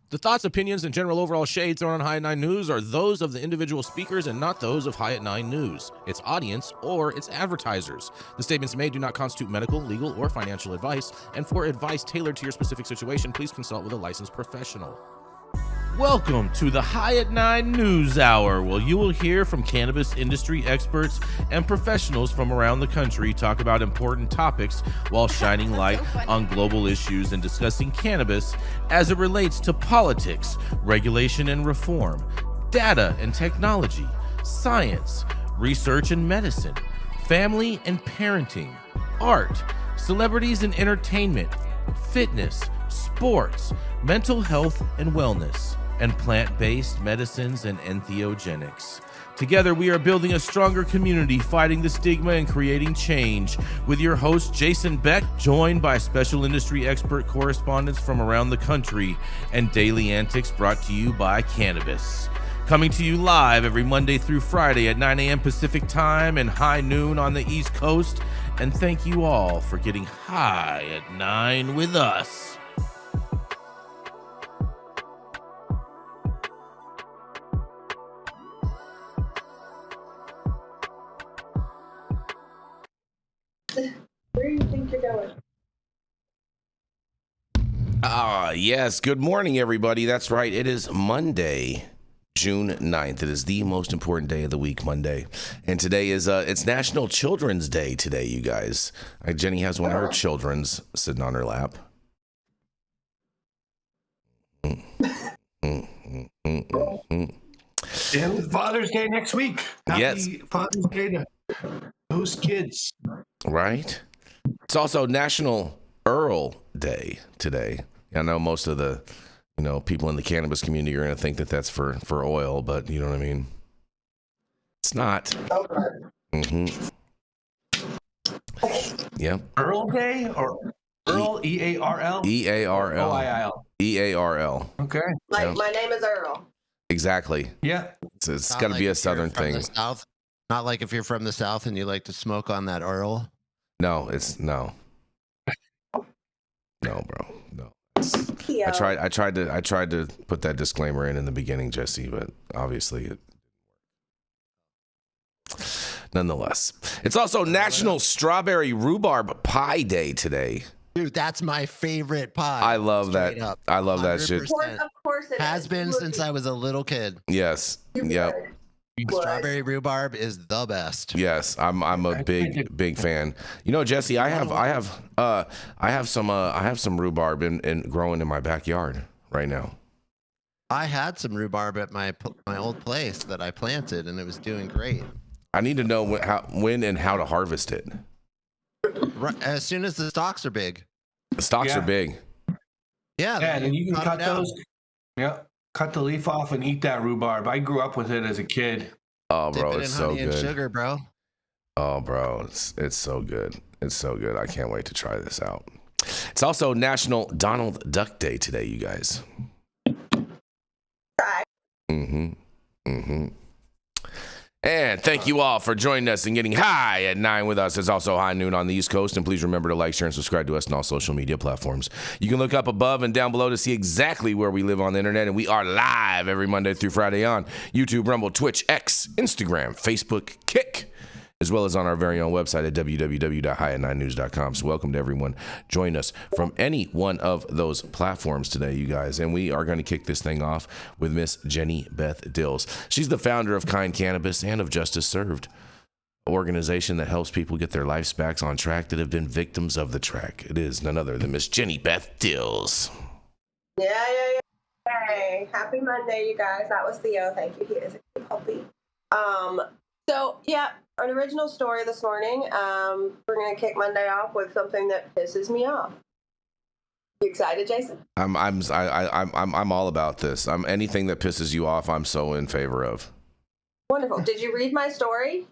The thoughts, opinions, and general overall shade thrown on High at 9 News are those of the individual speakers and not those of High at 9 News, its audience, or its advertisers. The statements made do not constitute medical, legal, or financial advice, and for advice tailored to your specific situation, please consult with a licensed professional. Welcome to the High at 9 News Hour, where you will hear from cannabis industry experts and professionals from around the country talk about important topics while shining light on global issues and discussing cannabis as it relates to politics, regulation and reform, data and technology, science, research and medicine, family and parenting, art, celebrities and entertainment, fitness, sports, mental health and wellness, and plant-based medicines and entheogenics. Together, we are building a stronger community, fighting the stigma and creating change. With your host, Jason Beck, joined by special industry expert correspondents from around the country, and daily antics brought to you by Cannabis. Coming to you live every Monday through Friday at 9 a.m. Pacific Time and high noon on the East Coast. And thank you all for getting high at 9 with us. Where do you think you're going? Yes. Good morning, everybody. That's right. It is Monday, June 9th. It is the most important day of the week, Monday. And today is, it's National Children's Day today, you guys. Jenny has one of her children's sitting on her lap. And Father's Day next week. Happy Father's Day to those kids. Right? It's also National Earl Day today. I know most of the, people in the cannabis community are going to think that that's for oil, but you know what I mean? It's not. Mm-hmm. Yep. Earl Day or Earl, E-A-R-L? E-A-R-L. O-I-L. E-A-R-L. Okay. Like, my name is Earl. Exactly. Yeah. It's got to be a Southern thing. Not like if you're from the South and you like to smoke on that Earl. No, no, bro. No. I tried to put that disclaimer in the beginning, Jesse, but obviously it nonetheless. It's also National Strawberry Rhubarb Pie Day today. Dude, that's my favorite pie. I love that. Up. I love that shit. Of course it Has been since I was a little kid. Yes. Yep. Strawberry rhubarb is the best. Yes, I'm a big fan. Jesse, I have some rhubarb in growing in my backyard right now. I had some rhubarb at my old place that I planted, and it was doing great. I need to know when and how to harvest it. Right, as soon as the stalks are big. The stalks are big. Yeah, and you can cut those. Yeah. Cut the leaf off and eat that rhubarb. I grew up with it as a kid. Oh, bro, it's so good. And sugar, bro. Oh, bro, it's so good. It's so good. I can't wait to try this out. It's also National Donald Duck Day today, you guys. Mm-hmm. And thank you all for joining us and getting high at 9 with us. It's also high noon on the East Coast. And please remember to like, share, and subscribe to us on all social media platforms. You can look up above and down below to see exactly where we live on the internet. And we are live every Monday through Friday on YouTube, Rumble, Twitch, X, Instagram, Facebook, Kick, as well as on our very own website at www.highat9news.com. So welcome to everyone. Join us from any one of those platforms today, you guys. And we are going to kick this thing off with Miss Jenny Beth Dills. She's the founder of Kind Cannabis and of Justice Served, an organization that helps people get their lives back on track that have been victims of the track. It is none other than Miss Jenny Beth Dills. Yeah. Hey, happy Monday, you guys. That was Theo. Thank you. He is a cute puppy. An original story this morning. We're going to kick Monday off with something that pisses me off. You excited, Jason? I'm all about this. Anything that pisses you off, I'm so in favor of. Wonderful. Did you read my story?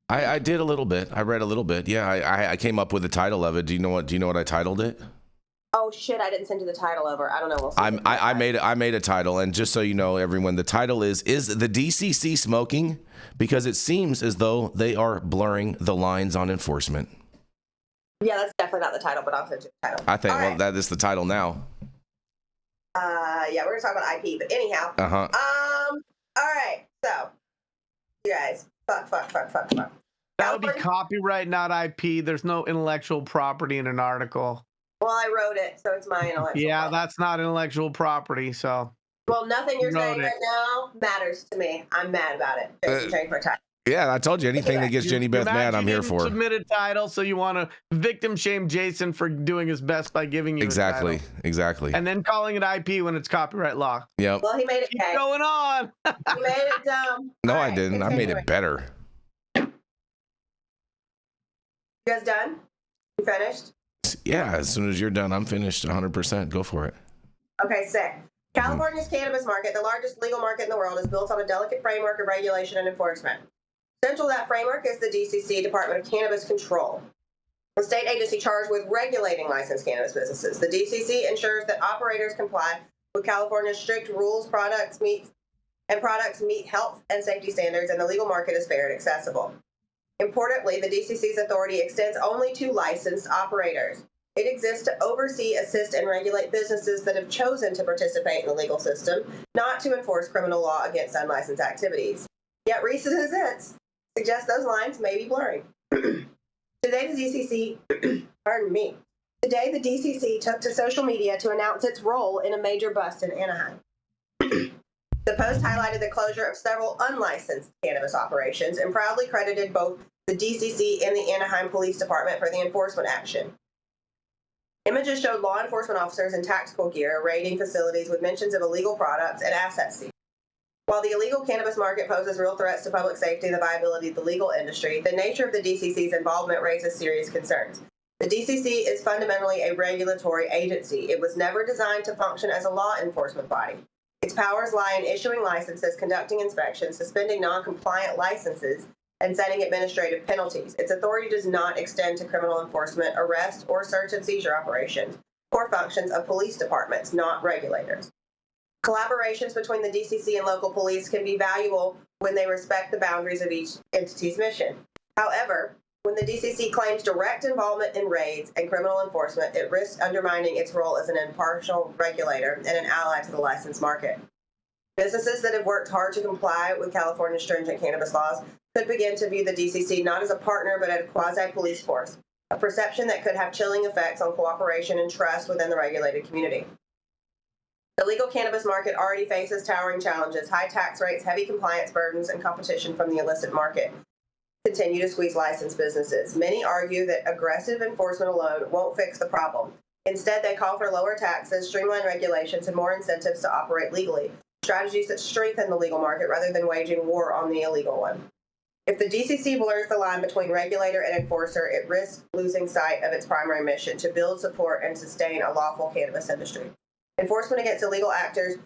I did a little bit. I read a little bit. Yeah, I came up with the title of it. Do you know what I titled it? Oh shit! I didn't send you the title over. I don't know. We'll see. I made a title, and just so you know, everyone, the title is the DCC Smoking? Because it seems as though they are blurring the lines on enforcement. Yeah, that's definitely not the title, but I'll send you the title. I think that is the title now. Yeah, we're gonna talk about IP, but anyhow. All right, so you guys, fuck. That would be copyright, not IP. There's no intellectual property in an article. Well, I wrote it, so it's my intellectual property. That's not intellectual property, so. Well, nothing you're saying right now matters to me. I'm mad about it. Change my title. Yeah, I told you, anything that gets Jenny Beth mad, I'm here for. Submit a title, so you want to victim shame Jason for doing his best by giving you a title. Exactly. And then calling it IP when it's copyright law. Yep. Well, he made it. Keep going on. He made it dumb. No, All I right, didn't. I made it better. You guys done? You finished? Yeah, as soon as you're done, I'm finished 100%. Go for it. Okay, sick. California's cannabis market, the largest legal market in the world, is built on a delicate framework of regulation and enforcement. Central to that framework is the DCC, Department of Cannabis Control, a state agency charged with regulating licensed cannabis businesses. The DCC ensures that operators comply with California's strict rules, products meet health and safety standards, and the legal market is fair and accessible. Importantly, the DCC's authority extends only to licensed operators. It exists to oversee, assist, and regulate businesses that have chosen to participate in the legal system, not to enforce criminal law against unlicensed activities. Yet recent events suggest those lines may be blurring. Today, the DCC took to social media to announce its role in a major bust in Anaheim. The post highlighted the closure of several unlicensed cannabis operations and proudly credited both the DCC and the Anaheim Police Department for the enforcement action. Images showed law enforcement officers in tactical gear raiding facilities with mentions of illegal products and asset seizures. While the illegal cannabis market poses real threats to public safety and the viability of the legal industry, the nature of the DCC's involvement raises serious concerns. The DCC is fundamentally a regulatory agency. It was never designed to function as a law enforcement body. Its powers lie in issuing licenses, conducting inspections, suspending non-compliant licenses, and setting administrative penalties. Its authority does not extend to criminal enforcement, arrest, or search and seizure operations, or functions of police departments, not regulators. Collaborations between the DCC and local police can be valuable when they respect the boundaries of each entity's mission. However, when the DCC claims direct involvement in raids and criminal enforcement, it risks undermining its role as an impartial regulator and an ally to the licensed market. Businesses that have worked hard to comply with California's stringent cannabis laws could begin to view the DCC not as a partner but as a quasi-police force, a perception that could have chilling effects on cooperation and trust within the regulated community. The legal cannabis market already faces towering challenges. High tax rates, heavy compliance burdens, and competition from the illicit market continue to squeeze licensed businesses. Many argue that aggressive enforcement alone won't fix the problem. Instead, they call for lower taxes, streamlined regulations, and more incentives to operate legally, strategies that strengthen the legal market rather than waging war on the illegal one. If the DCC blurs the line between regulator and enforcer, it risks losing sight of its primary mission to build, support, and sustain a lawful cannabis industry. Enforcement against illegal actors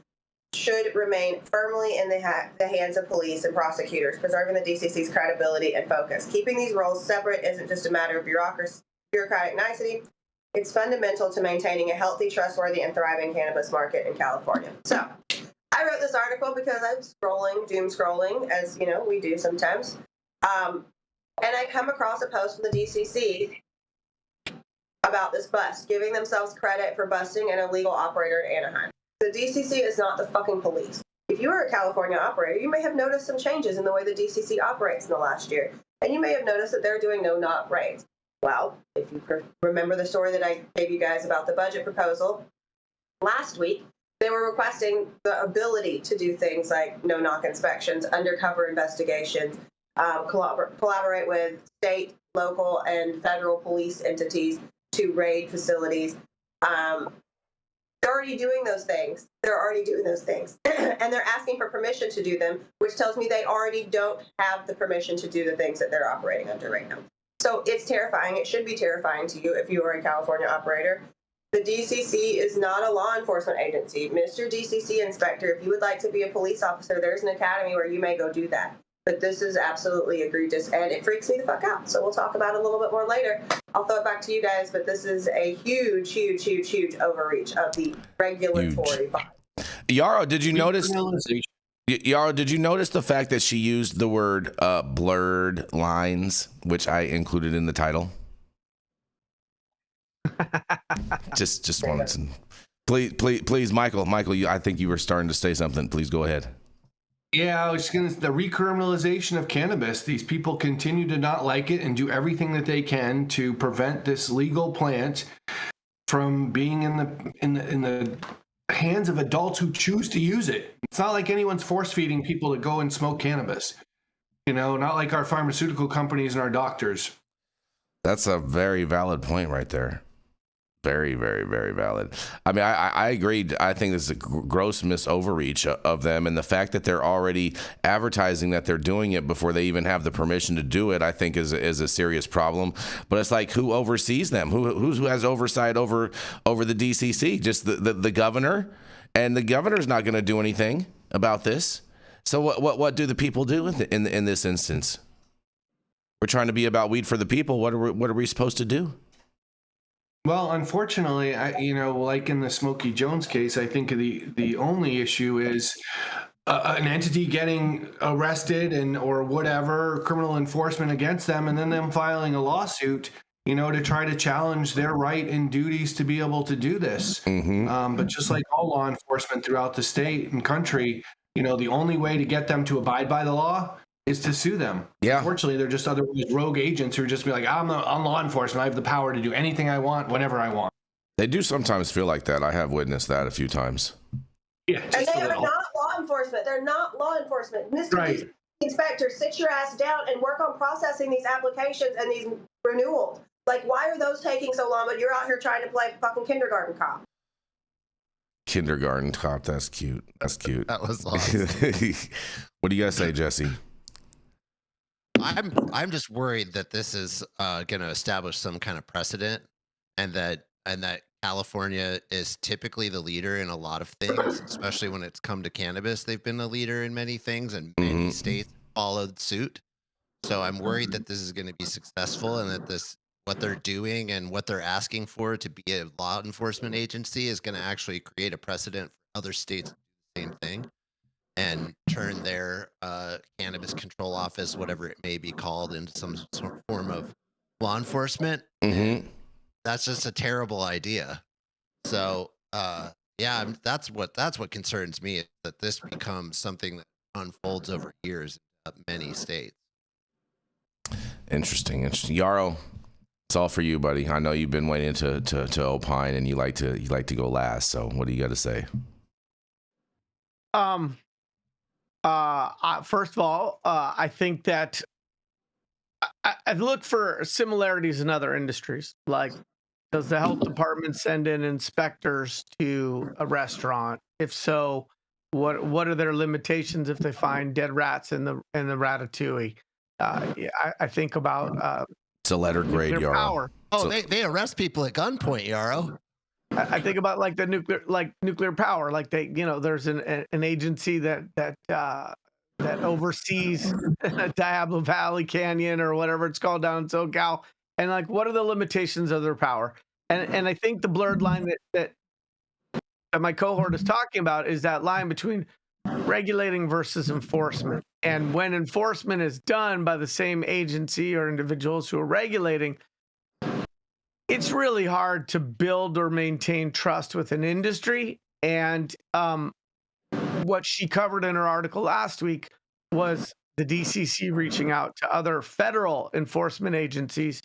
should remain firmly in the hands of police and prosecutors, preserving the DCC's credibility and focus. Keeping these roles separate isn't just a matter of bureaucratic nicety. It's fundamental to maintaining a healthy, trustworthy, and thriving cannabis market in California. So, I wrote this article because I'm doom scrolling, as you know we do sometimes, and I come across a post from the DCC about this bust, giving themselves credit for busting an illegal operator in Anaheim. The DCC is not the fucking police. If you are a California operator, you may have noticed some changes in the way the DCC operates in the last year, and you may have noticed that they're doing no-knock raids. Well, if you remember the story that I gave you guys about the budget proposal last week, they were requesting the ability to do things like no-knock inspections, undercover investigations, collaborate with state, local, and federal police entities to raid facilities. They're already doing those things. And they're asking for permission to do them, which tells me they already don't have the permission to do the things that they're operating under right now. So it's terrifying. It should be terrifying to you if you are a California operator. The DCC is not a law enforcement agency. Mr. DCC Inspector, if you would like to be a police officer, there's an academy where you may go do that. But this is absolutely egregious, and it freaks me the fuck out. So we'll talk about it a little bit more later. I'll throw it back to you guys, but this is a huge overreach of the regulatory body. Yarrow, did you notice? Yarrow, did you notice the fact that she used the word blurred lines, which I included in the title? just wanted to Please, Michael, I think you were starting to say something. Please go ahead. Yeah, I was going to the recriminalization of cannabis. These people continue to not like it and do everything that they can to prevent this legal plant from being in the hands of adults who choose to use it. It's not like anyone's force feeding people to go and smoke cannabis. Not like our pharmaceutical companies and our doctors. That's a very valid point right there. Very, very, very valid. I mean, I agreed. I think this is a gross overreach of them. And the fact that they're already advertising that they're doing it before they even have the permission to do it, I think is a serious problem. But it's like, who oversees them? Who has oversight over the DCC? Just the governor? And the governor's not going to do anything about this. So what do the people do in this instance? We're trying to be about weed for the people. What are we supposed to do? Well, unfortunately, like in the Smokey Jones case, I think the only issue is an entity getting arrested or whatever, criminal enforcement against them, and then them filing a lawsuit, to try to challenge their right and duties to be able to do this. Mm-hmm. But just like all law enforcement throughout the state and country, the only way to get them to abide by the law is to sue them. Yeah. Unfortunately, they're just other rogue agents who just be like, I'm law enforcement. I have the power to do anything I want, whenever I want. They do sometimes feel like that. I have witnessed that a few times. Yeah, and they are not law enforcement. They're not law enforcement. Mr. Right. Inspector, sit your ass down and work on processing these applications and these renewals. Like, why are those taking so long, but you're out here trying to play fucking kindergarten cop? Kindergarten cop, that's cute. That was awesome. What do you guys say, Jesse? I'm just worried that this is going to establish some kind of precedent, and that California is typically the leader in a lot of things, especially when it's come to cannabis. They've been a leader in many things, and many states followed suit. So I'm worried that this is going to be successful, and that what they're doing and what they're asking for to be a law enforcement agency is going to actually create a precedent for other states to do the same thing and turn their cannabis control office, whatever it may be called, into some sort of form of law enforcement. Mm-hmm. That's just a terrible idea. So, that's what concerns me, is that this becomes something that unfolds over years in many states. Interesting. Yarrow, it's all for you, buddy. I know you've been waiting to opine, and you like to go last. So, what do you got to say? First of all, I think that I look for similarities in other industries. Like, does the health department send in inspectors to a restaurant? If so, what are their limitations if they find dead rats in the ratatouille? I think about it's a letter grade, Yarrow. Power. Oh, they arrest people at gunpoint, Yarrow. I think about like the nuclear power. Like there's an agency that oversees Diablo Valley Canyon or whatever it's called down in SoCal. And like, what are the limitations of their power? And I think the blurred line that my cohort is talking about is that line between regulating versus enforcement. And when enforcement is done by the same agency or individuals who are regulating, it's really hard to build or maintain trust with an industry. And what she covered in her article last week was the DCC reaching out to other federal enforcement agencies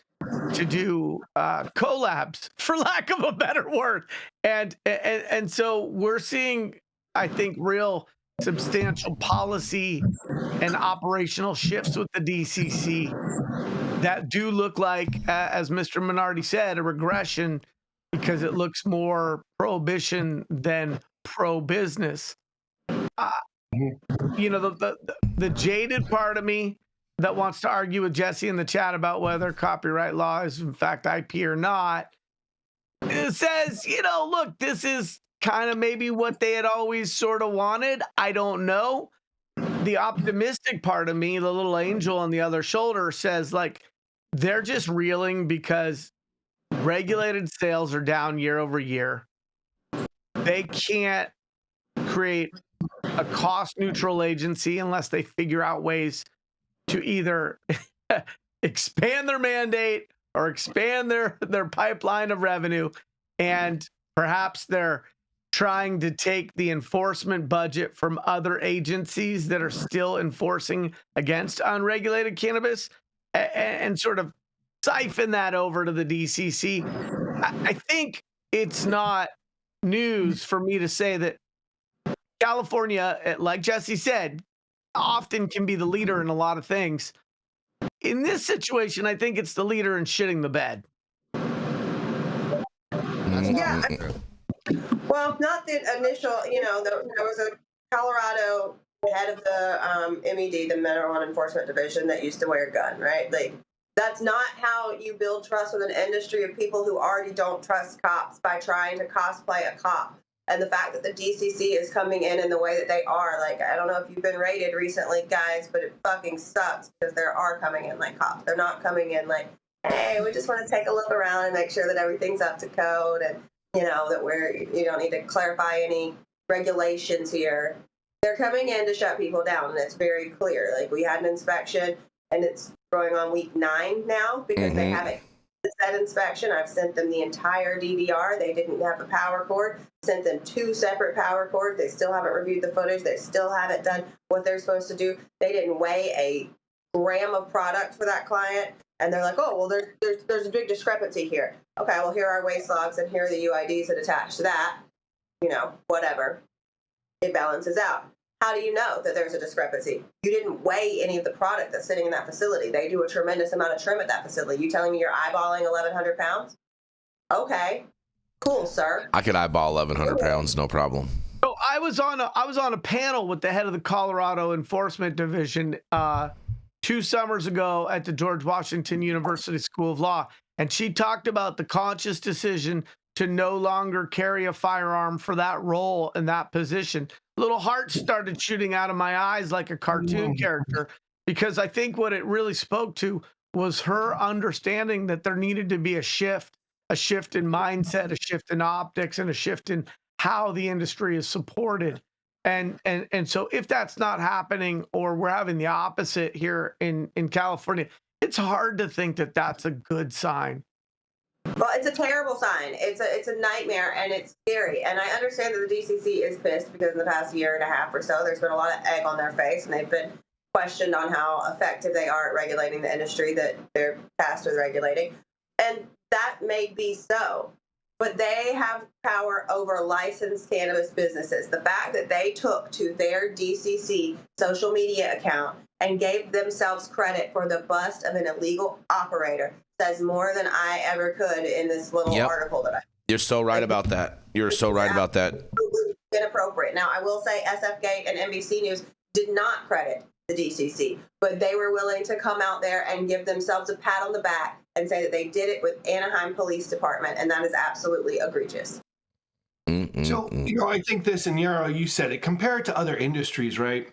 to do collabs, for lack of a better word. And so we're seeing, I think, real substantial policy and operational shifts with the DCC that do look like, as Mr. Minardi said, a regression, because it looks more prohibition than pro-business. The jaded part of me that wants to argue with Jesse in the chat about whether copyright law is in fact IP or not, it says, look, this is kind of maybe what they had always sort of wanted. I don't know. The optimistic part of me, the little angel on the other shoulder, says like they're just reeling because regulated sales are down year over year. They can't create a cost neutral agency unless they figure out ways to either expand their mandate or expand their pipeline of revenue. And perhaps they're trying to take the enforcement budget from other agencies that are still enforcing against unregulated cannabis and sort of siphon that over to the DCC. I think it's not news for me to say that California, like Jesse said, often can be the leader in a lot of things. In this situation, I think it's the leader in shitting the bed. Yeah. Well, not the initial, there was a Colorado head of the MED, the Marijuana Enforcement Division, that used to wear a gun, right? Like, that's not how you build trust with an industry of people who already don't trust cops by trying to cosplay a cop. And the fact that the DCC is coming in the way that they are, like, I don't know if you've been raided recently, guys, but it fucking sucks because they are coming in like cops. They're not coming in like, hey, we just want to take a look around and make sure that everything's up to code and, that you don't need to clarify any regulations here. They're coming in to shut people down, and it's very clear. Like, we had an inspection, and it's going on week 9 now because they haven't that inspection. I've sent them the entire DVR. They didn't have a power cord. Sent them 2 separate power cords. They still haven't reviewed the footage. They still haven't done what they're supposed to do. They didn't weigh a gram of product for that client. And they're like, oh, well, there's a big discrepancy here. Okay, well, here are waste logs and here are the UIDs that attach to that. Whatever. It balances out. How do you know that there's a discrepancy? You didn't weigh any of the product that's sitting in that facility. They do a tremendous amount of trim at that facility. You telling me you're eyeballing 1,100 pounds? Okay, cool, sir. I could eyeball 1,100 pounds, no problem. So I was on a panel with the head of the Colorado Enforcement Division 2 summers ago at the George Washington University School of Law, and she talked about the conscious decision to no longer carry a firearm for that role and that position. Little hearts started shooting out of my eyes like a cartoon character, because I think what it really spoke to was her understanding that there needed to be a shift in mindset, a shift in optics, and a shift in how the industry is supported. And so if that's not happening, or we're having the opposite here in California, it's hard to think that that's a good sign. Well, it's a terrible sign. It's a nightmare, and it's scary. And I understand that the DCC is pissed because in the past year and a half or so, there's been a lot of egg on their face, and they've been questioned on how effective they are at regulating the industry that they're tasked with regulating. And that may be so, but they have power over licensed cannabis businesses. The fact that they took to their DCC social media account and gave themselves credit for the bust of an illegal operator says more than I ever could in this little article that I. You're so right about that. You're so right about that. Inappropriate. Now, I will say SFGate and NBC News did not credit the DCC, but they were willing to come out there and give themselves a pat on the back and say that they did it with Anaheim Police Department, and that is absolutely egregious. So, I think this, and Yarrow, you said it, compared to other industries, right?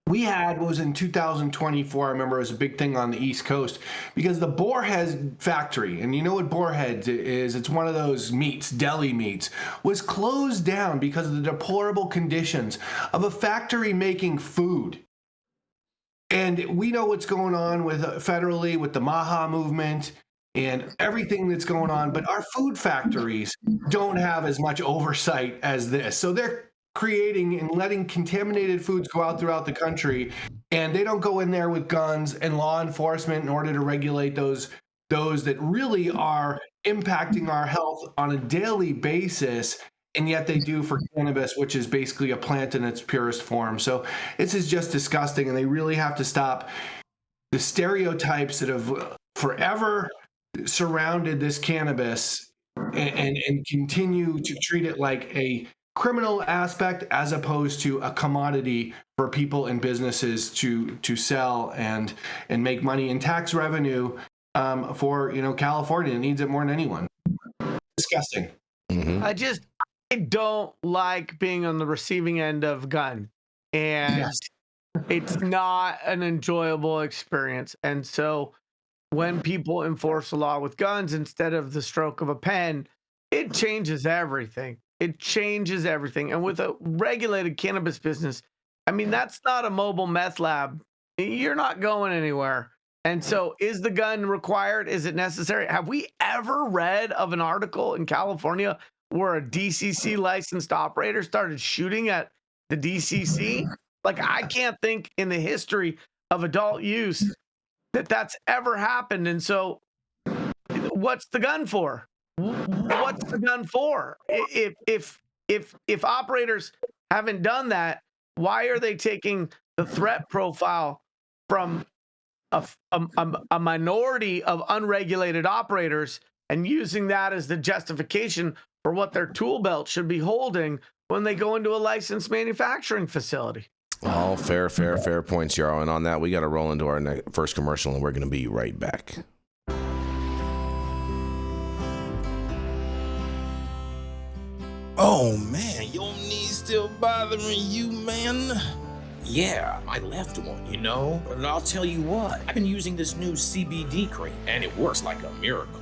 We had, what was in 2024, I remember it was a big thing on the East Coast, because the Boarhead factory, and you know what Boarhead is, it's one of those meats, deli meats, was closed down because of the deplorable conditions of a factory making food. And we know what's going on with federally with the Maha movement and everything that's going on, but our food factories don't have as much oversight as this. So they're creating and letting contaminated foods go out throughout the country, and they don't go in there with guns and law enforcement in order to regulate those that really are impacting our health on a daily basis, and yet they do for cannabis, which is basically a plant in its purest form. So this is just disgusting, and they really have to stop the stereotypes that have forever surrounded this cannabis and continue to treat it like a criminal aspect as opposed to a commodity for people and businesses to sell and make money in tax revenue for California. It needs it more than anyone. Disgusting. I don't like being on the receiving end of gun, and it's not an enjoyable experience. And so when people enforce the law with guns instead of the stroke of a pen, it changes everything. It changes everything. And with a regulated cannabis business, I mean, that's not a mobile meth lab. You're not going anywhere. And so is the gun required? Is it necessary? Have we ever read of an article in California where a DCC licensed operator started shooting at the DCC? Like, I can't think in the history of adult use that that's ever happened. And so, what's the gun for? What's the gun for? If operators haven't done that, why are they taking the threat profile from a minority of unregulated operators and using that as the justification for what their tool belt should be holding when they go into a licensed manufacturing facility? All fair points, Yarrow. And on that, we got to roll into our first commercial, and we're going to be right back. Oh man, your knees still bothering you, man? Yeah, my left one, you know? And I'll tell you what, I've been using this new CBD cream, and it works like a miracle.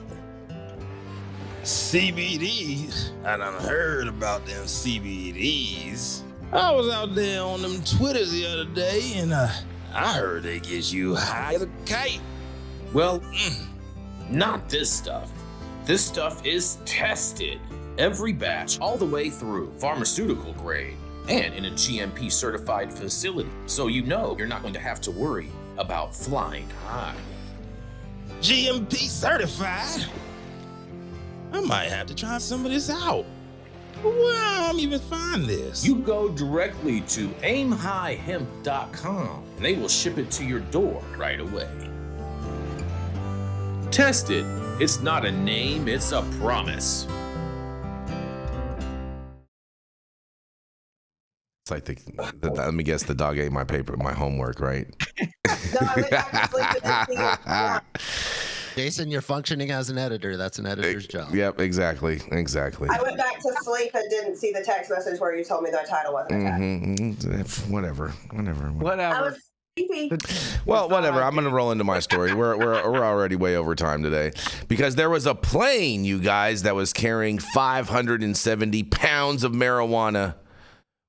CBDs? I done heard about them CBDs. I was out there on them Twitters the other day, and I heard they get you high as a kite. Well, not this stuff. This stuff is tested. Every batch, all the way through, pharmaceutical grade, and in a GMP certified facility. So you know you're not going to have to worry about flying high. GMP certified? I might have to try some of this out. Where I'm even find this? You go directly to aimhighhemp.com and they will ship it to your door right away. Tested. It's not a name, it's a promise. It's like let me guess, the dog ate my homework, right? No, I went back to sleep and didn't see it. Jason, you're functioning as an editor. That's an editor's job. Yep, exactly. I went back to sleep and didn't see the text message where you told me the title wasn't attached. Whatever. I was sleepy. Well, whatever. I'm gonna roll into my story. We're already way over time today because there was a plane, you guys, that was carrying 570 pounds of marijuana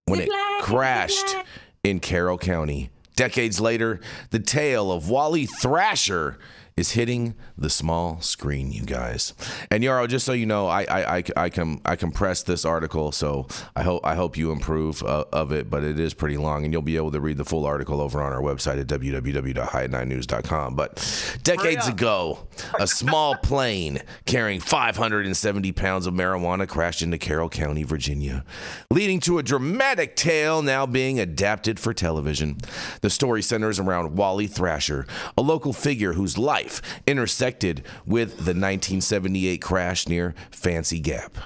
when it crashed in Carroll County. Decades later, the tale of Wally Thrasher is hitting the small screen, you guys. And Yarrow, just so you know, I compressed this article, so I hope you improve of it, but it is pretty long, and you'll be able to read the full article over on our website at www.high9news.com. But decades ago, a small plane carrying 570 pounds of marijuana crashed into Carroll County, Virginia, leading to a dramatic tale now being adapted for television. The story centers around Wally Thrasher, a local figure whose life intersected with the 1978 crash near Fancy Gap,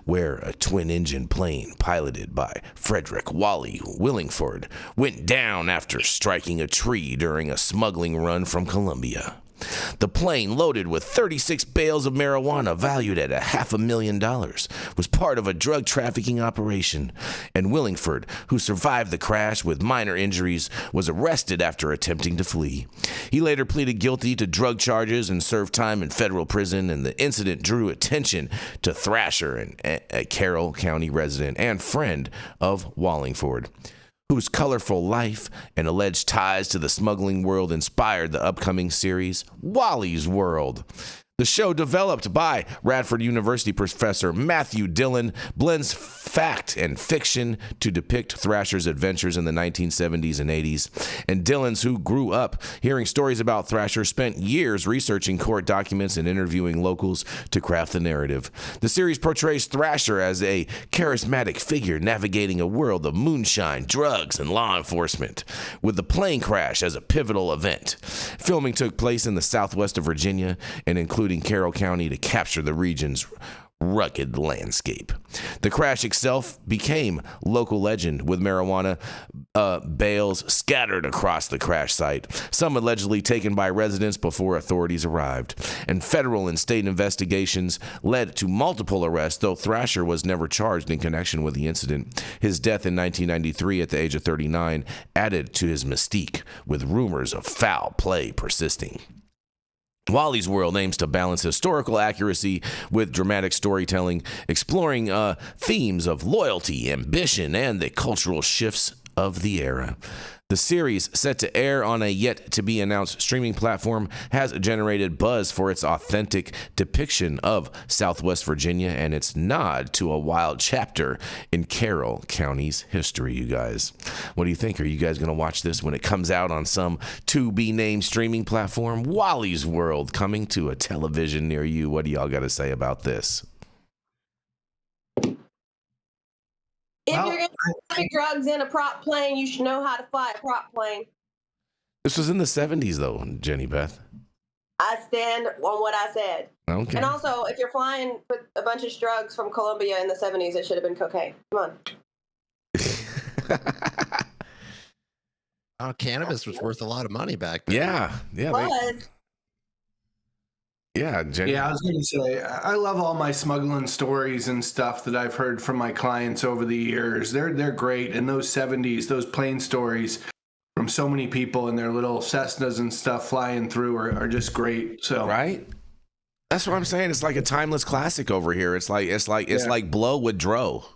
where a twin-engine plane piloted by Frederick Wally Willingford went down after striking a tree during a smuggling run from Colombia. The plane, loaded with 36 bales of marijuana valued at $500,000, was part of a drug trafficking operation, and Willingford, who survived the crash with minor injuries, was arrested after attempting to flee. He later pleaded guilty to drug charges and served time in federal prison, and the incident drew attention to Thrasher, a Carroll County resident and friend of Wallingford, whose colorful life and alleged ties to the smuggling world inspired the upcoming series, Wally's World. The show, developed by Radford University professor Matthew Dillon, blends fact and fiction to depict Thrasher's adventures in the 1970s and 80s. And Dillon's, who grew up hearing stories about Thrasher, spent years researching court documents and interviewing locals to craft the narrative. The series portrays Thrasher as a charismatic figure navigating a world of moonshine, drugs, and law enforcement, with the plane crash as a pivotal event. Filming took place in the southwest of Virginia and including Carroll County to capture the region's rugged landscape. The crash itself became local legend, with marijuana bales scattered across the crash site, some allegedly taken by residents before authorities arrived. And federal and state investigations led to multiple arrests, though Thrasher was never charged in connection with the incident. His death in 1993 at the age of 39 added to his mystique, with rumors of foul play persisting. Wally's World aims to balance historical accuracy with dramatic storytelling, exploring themes of loyalty, ambition, and the cultural shifts of the Era. The series, set to air on a yet-to-be-announced streaming platform, has generated buzz for its authentic depiction of Southwest Virginia and its nod to a wild chapter in Carroll County's history, you guys. What do you think? Are you guys going to watch this when it comes out on some to-be-named streaming platform? Wally's World, coming to a television near you. What do y'all got to say about this? If you're going to put drugs in a prop plane, you should know how to fly a prop plane. This was in the 70s, though, Jenny Beth. I stand on what I said. Okay. And also, if you're flying with a bunch of drugs from Colombia in the 70s, it should have been cocaine. Come on. Cannabis was worth a lot of money back then. Yeah. Yeah, Jenny. Yeah, I was going to say, I love all my smuggling stories and stuff that I've heard from my clients over the years. They're great. And those 70s, those plane stories from so many people and their little Cessnas and stuff flying through are just great. So Right? That's what I'm saying. It's like a timeless classic over here. It's like Blow with Dro.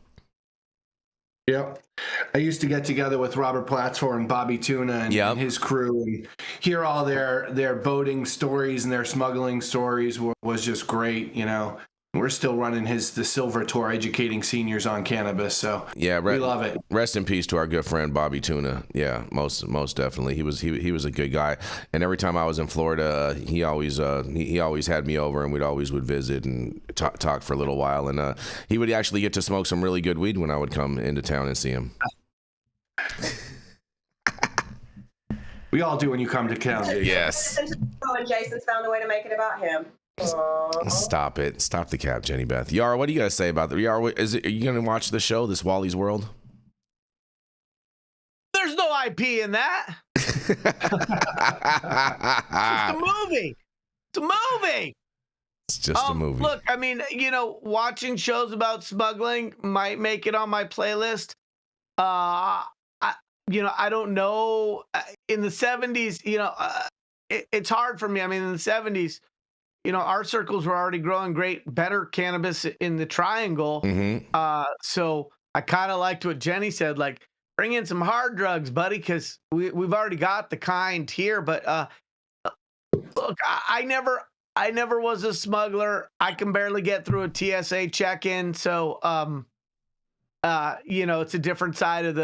Yep. I used to get together with Robert Plattsford and Bobby Tuna and his crew and hear all their boating stories and their smuggling stories was just great, you know. We're still running the Silver Tour, educating seniors on cannabis, so we love it. Rest in peace to our good friend Bobby Tuna. Yeah, most definitely. He was a good guy, and every time I was in Florida, he always had me over, and we would visit and talk for a little while, and he would actually get to smoke some really good weed when I would come into town and see him. We all do when you come to town. Yes. And Jason's found a way to make it about him. Stop it. Stop the cap, Jenny Beth. Yarrow, what do you guys say about that? Yarrow, are you going to watch the show, this Wally's World? There's no IP in that. It's a movie. It's a movie. It's just a movie. Look, I mean, you know, watching shows about smuggling might make it on my playlist. I don't know. In the 70s, it's hard for me. I mean, in the 70s, our circles were already growing better cannabis in the triangle. Mm-hmm. So I kind of liked what Jenny said, like, bring in some hard drugs, buddy, because we've already got the kind here. But look, I never was a smuggler. I can barely get through a TSA check-in. So, it's a different side of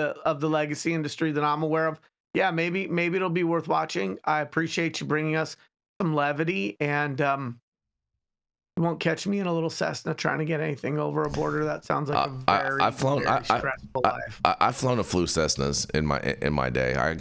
the legacy industry that I'm aware of. Yeah, maybe it'll be worth watching. I appreciate you bringing us some levity, and you won't catch me in a little Cessna trying to get anything over a border. That sounds like a very stressful life. I've flown a few Cessnas in my day. I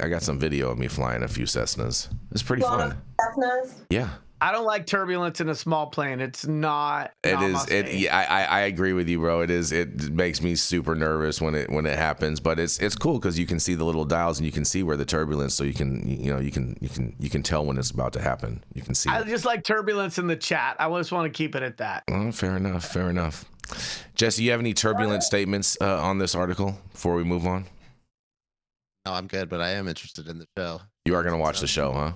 got some video of me flying a few Cessnas. It's pretty fun. Cessnas? Yeah. I don't like turbulence in a small plane. It's not. I agree with you, bro. It is. It makes me super nervous when it happens, but it's cool because you can see the little dials and you can see where the turbulence, so you can tell when it's about to happen. You can see. I just like turbulence in the chat. I just want to keep it at that. Oh, fair enough. Jesse, you have any turbulent statements on this article before we move on? No, I'm good, but I am interested in the show. You are going to watch the show, huh?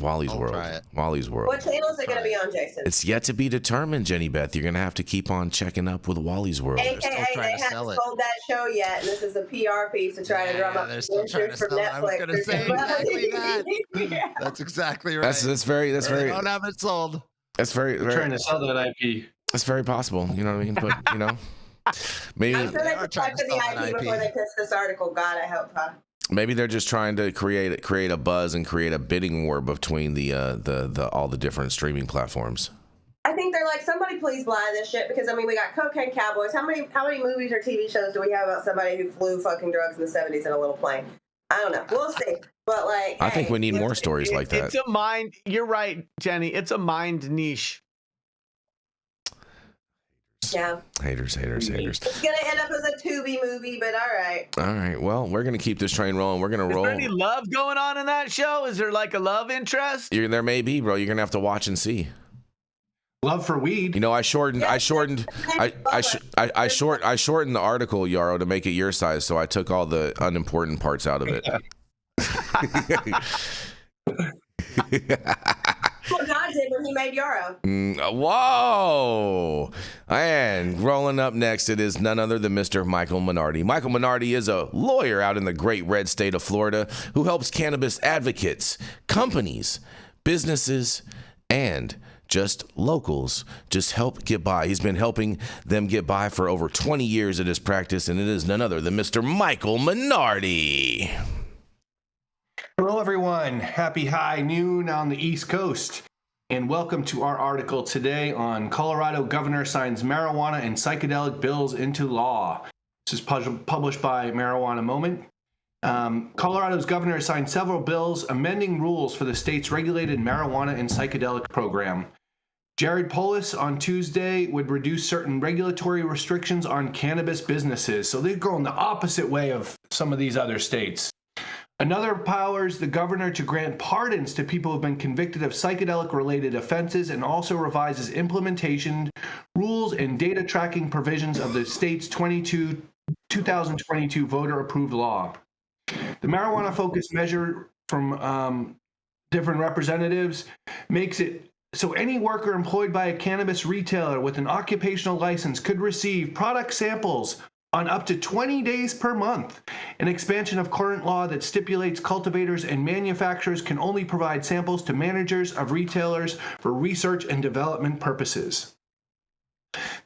Wally's I'll World. try it. Wally's World. What channel is it going to be on, Jason? It's yet to be determined, Jenny Beth. You're going to have to keep on checking up with Wally's World. AKA, they haven't sold that show yet, and this is a PR piece to try to drum up they're still trying to from sell it. I was Netflix. going to say exactly that. Yeah. That's exactly right. That's very. They don't have it sold. That's very. Trying to sell that IP. That's very possible. You know what I mean? But maybe. I'm sure they protected the IP before they pitched this article. God, I hope, huh? Maybe they're just trying to create a buzz and create a bidding war between the all the different streaming platforms. I think they're like, somebody please buy this shit, because we got Cocaine Cowboys. How many movies or TV shows do we have about somebody who flew fucking drugs in the 70s in a little plane? I don't know. We'll see. But I think we need more stories like that. It's a mind. You're right, Jenny. It's a mind niche. Yeah. Haters. It's gonna end up as a Tubi movie, but all right. All right. Well, we're gonna keep this train rolling. We're gonna roll. Is there any love going on in that show? Is there like a love interest? There may be, bro. You're gonna have to watch and see. Love for weed. I shortened the article, Yarrow, to make it your size, so I took all the unimportant parts out of it. Well, God it when he made Yarrow. Whoa! And rolling up next, it is none other than Mr. Michael Minardi. Michael Minardi is a lawyer out in the great red state of Florida who helps cannabis advocates, companies, businesses, and just locals just help get by. He's been helping them get by for over 20 years in his practice, and it is none other than Mr. Michael Minardi. Hello, everyone. Happy high noon on the East Coast, and welcome to our article today on Colorado Governor signs marijuana and psychedelic bills into law. This is published by Marijuana Moment. Colorado's governor signed several bills amending rules for the state's regulated marijuana and psychedelic program. Jared Polis on Tuesday would reduce certain regulatory restrictions on cannabis businesses. So they're going the opposite way of some of these other states. Another powers the governor to grant pardons to people who have been convicted of psychedelic-related offenses, and also revises implementation rules and data tracking provisions of the state's 2022 voter-approved law. The marijuana-focused measure from different representatives makes it so any worker employed by a cannabis retailer with an occupational license could receive product samples on up to 20 days per month, an expansion of current law that stipulates cultivators and manufacturers can only provide samples to managers of retailers for research and development purposes.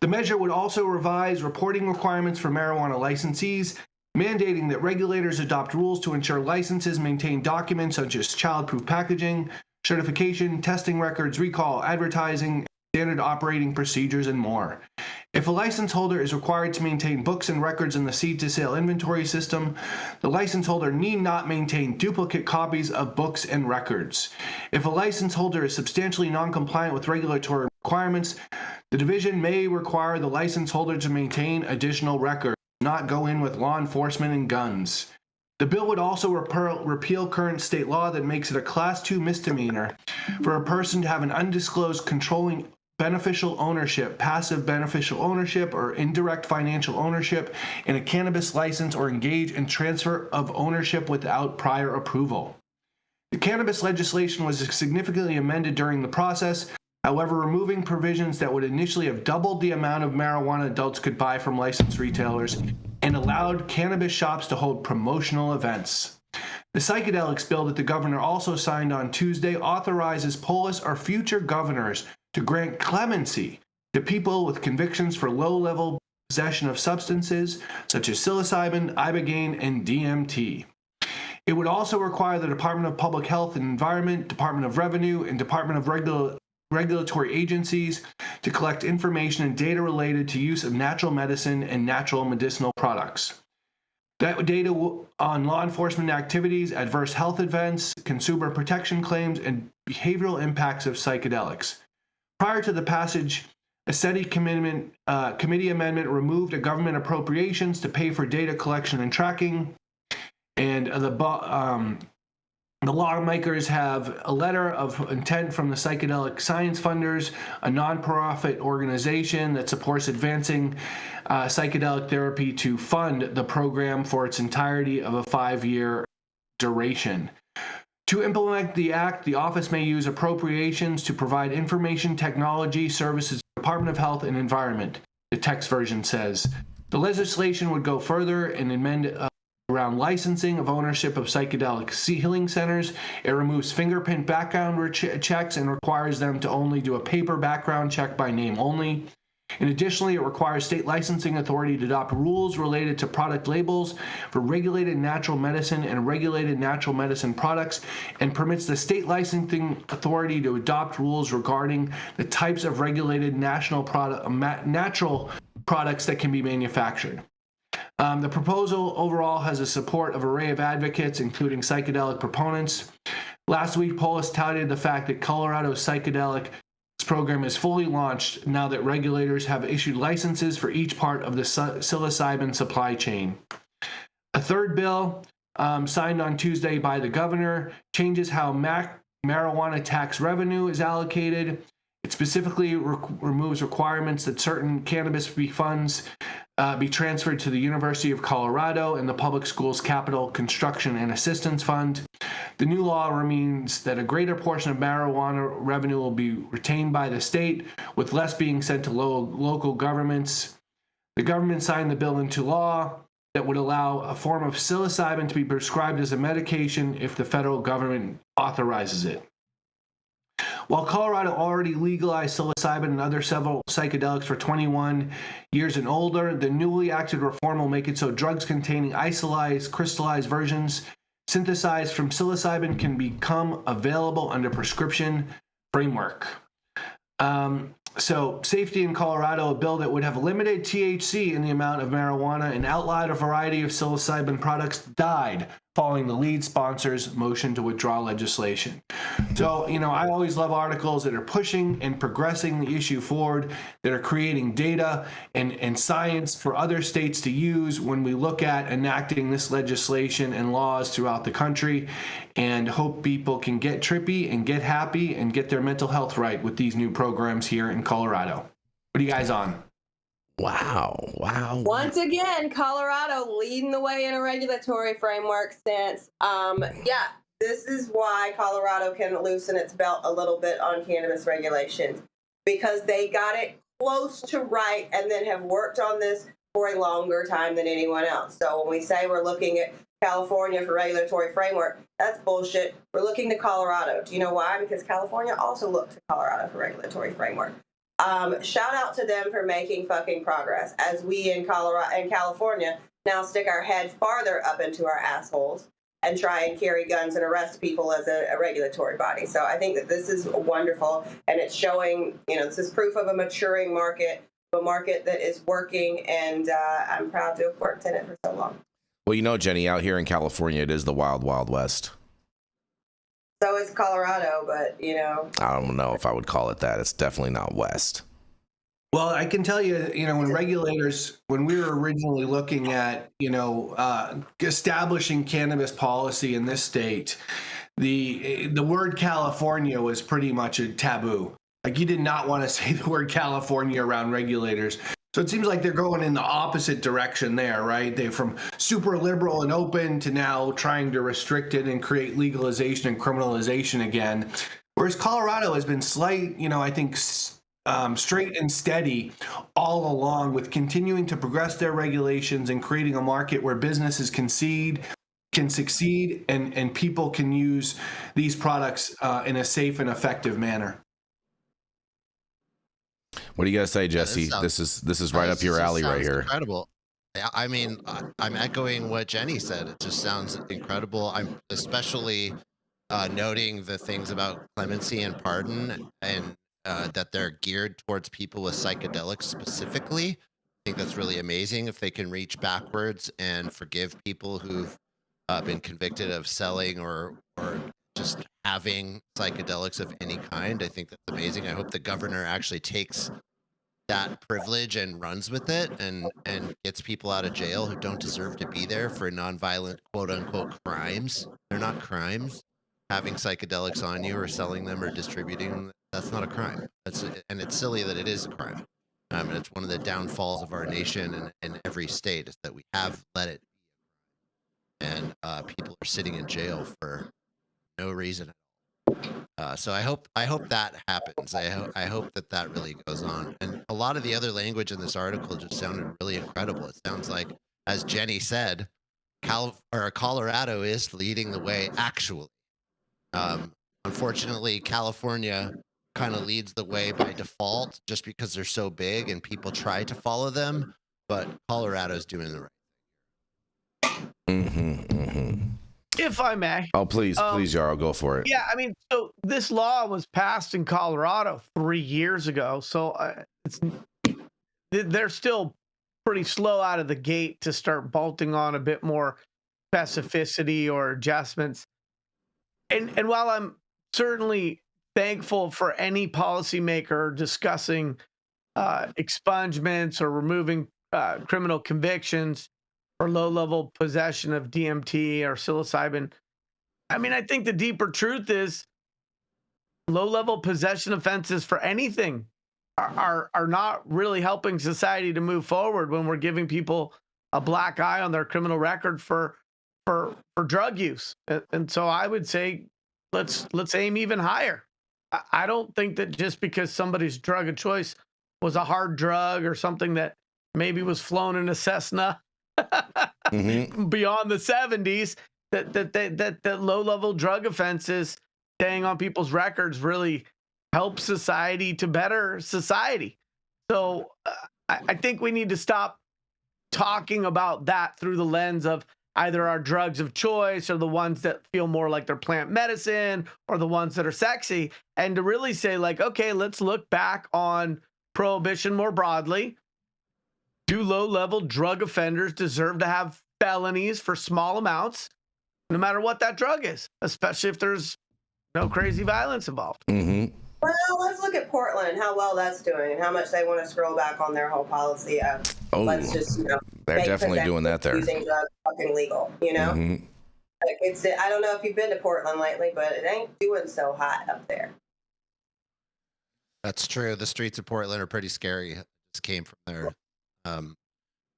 The measure would also revise reporting requirements for marijuana licensees, mandating that regulators adopt rules to ensure licenses maintain documents such as child-proof packaging, certification, testing records, recall, advertising, standard operating procedures, and more. If a license holder is required to maintain books and records in the seed-to-sale inventory system, the license holder need not maintain duplicate copies of books and records. If a license holder is substantially non-compliant with regulatory requirements, the division may require the license holder to maintain additional records, not go in with law enforcement and guns. The bill would also repeal current state law that makes it a Class 2 misdemeanor for a person to have an undisclosed controlling beneficial ownership, passive beneficial ownership, or indirect financial ownership in a cannabis license, or engage in transfer of ownership without prior approval. The cannabis legislation was significantly amended during the process, however, removing provisions that would initially have doubled the amount of marijuana adults could buy from licensed retailers and allowed cannabis shops to hold promotional events. The psychedelics bill that the governor also signed on Tuesday authorizes Polis or future governors to grant clemency to people with convictions for low-level possession of substances such as psilocybin, ibogaine, and DMT. It would also require the Department of Public Health and Environment, Department of Revenue, and Department of regulatory agencies to collect information and data related to use of natural medicine and natural medicinal products. That data on law enforcement activities, adverse health events, consumer protection claims, and behavioral impacts of psychedelics. Prior to the passage, a SETI committee amendment removed a government appropriations to pay for data collection and tracking, and the lawmakers have a letter of intent from the Psychedelic Science Funders, a nonprofit organization that supports advancing psychedelic therapy, to fund the program for its entirety of a 5-year duration. To implement the act, the office may use appropriations to provide information technology services to the Department of Health and Environment, the text version says. The legislation would go further and amend around licensing of ownership of psychedelic healing centers. It removes fingerprint background checks and requires them to only do a paper background check by name only. And additionally, it requires state licensing authority to adopt rules related to product labels for regulated natural medicine and regulated natural medicine products, and permits the state licensing authority to adopt rules regarding the types of regulated natural products that can be manufactured. The proposal overall has the support of an array of advocates, including psychedelic proponents. Last week, Polis touted the fact that Colorado's psychedelic program is fully launched now that regulators have issued licenses for each part of the psilocybin supply chain. A third bill signed on Tuesday by the governor changes how marijuana tax revenue is allocated. It specifically removes requirements that certain cannabis funds be transferred to the University of Colorado and the Public Schools Capital Construction and Assistance Fund. The new law means that a greater portion of marijuana revenue will be retained by the state, with less being sent to local governments. The government signed the bill into law that would allow a form of psilocybin to be prescribed as a medication if the federal government authorizes it. While Colorado already legalized psilocybin and other several psychedelics for 21 years and older, the newly acted reform will make it so drugs containing isolized, crystallized versions synthesized from psilocybin can become available under prescription framework. So safety in Colorado, a bill that would have limited THC in the amount of marijuana and outlawed a variety of psilocybin products, died following the lead sponsor's motion to withdraw legislation. So, I always love articles that are pushing and progressing the issue forward, that are creating data and science for other states to use when we look at enacting this legislation and laws throughout the country, and hope people can get trippy and get happy and get their mental health right with these new programs here in Colorado. What are you guys on? Wow. Once again, Colorado leading the way in a regulatory framework since, this is why Colorado can loosen its belt a little bit on cannabis regulations, because they got it close to right and then have worked on this for a longer time than anyone else. So when we say we're looking at California for regulatory framework, that's bullshit. We're looking to Colorado. Do you know why? Because California also looked to Colorado for regulatory framework. Shout out to them for making fucking progress, as we in Colorado and California now stick our head farther up into our assholes and try and carry guns and arrest people as a regulatory body. So I think that this is wonderful, and it's showing, this is proof of a maturing market, a market that is working, and I'm proud to have worked in it for so long. Well, Jenny, out here in California, it is the wild, wild west. So is Colorado, but, I don't know if I would call it that. It's definitely not west. Well, I can tell you, when we were originally looking at, establishing cannabis policy in this state, the word California was pretty much a taboo. Like, you did not want to say the word California around regulators. So it seems like they're going in the opposite direction there, right? They're from super liberal and open to now trying to restrict it and create legalization and criminalization again. Whereas Colorado has been slight, I think, straight and steady all along, with continuing to progress their regulations and creating a market where businesses can succeed and people can use these products in a safe and effective manner. What do you guys say, Jesse? This is right up your alley right here. Incredible. I mean, I'm echoing what Jenny said. It just sounds incredible. I'm especially noting the things about clemency and pardon, and that they're geared towards people with psychedelics specifically. I think that's really amazing if they can reach backwards and forgive people who've been convicted of selling or just having psychedelics of any kind. I think that's amazing. I hope the governor actually takes that privilege and runs with it and gets people out of jail who don't deserve to be there for nonviolent quote unquote crimes. They're not crimes. Having psychedelics on you or selling them or distributing them, that's not a crime. And it's silly that it is a crime. And it's one of the downfalls of our nation and every state is that we have let it be. And people are sitting in jail for no reason. So I hope that happens. I hope that really goes on. And a lot of the other language in this article just sounded really incredible. It sounds like, as Jenny said, Colorado is leading the way, actually. Unfortunately, California kind of leads the way by default just because they're so big and people try to follow them, but Colorado's doing the right thing. If I may. Oh, please, Yarrow, go for it. Yeah, I mean, so this law was passed in Colorado 3 years ago, so they're still pretty slow out of the gate to start bolting on a bit more specificity or adjustments. And while I'm certainly thankful for any policymaker discussing expungements or removing criminal convictions or low-level possession of DMT or psilocybin, I mean, I think the deeper truth is low-level possession offenses for anything are not really helping society to move forward when we're giving people a black eye on their criminal record for for drug use. And so I would say let's aim even higher. I don't think that just because somebody's drug of choice was a hard drug or something that maybe was flown in a Cessna beyond the 70s, that low-level drug offenses staying on people's records really help society to better society. So I think we need to stop talking about that through the lens of either our drugs of choice or the ones that feel more like they're plant medicine or the ones that are sexy, and to really say like, okay, let's look back on prohibition more broadly. Do low-level drug offenders deserve to have felonies for small amounts, no matter what that drug is, especially if there's no crazy violence involved? Well, let's look at Portland and how well that's doing and how much they want to scroll back on their whole policy of let's just, they're definitely doing that there. Using drugs fucking legal, Like I don't know if you've been to Portland lately, but it ain't doing so hot up there. That's true. The streets of Portland are pretty scary. I just came from there.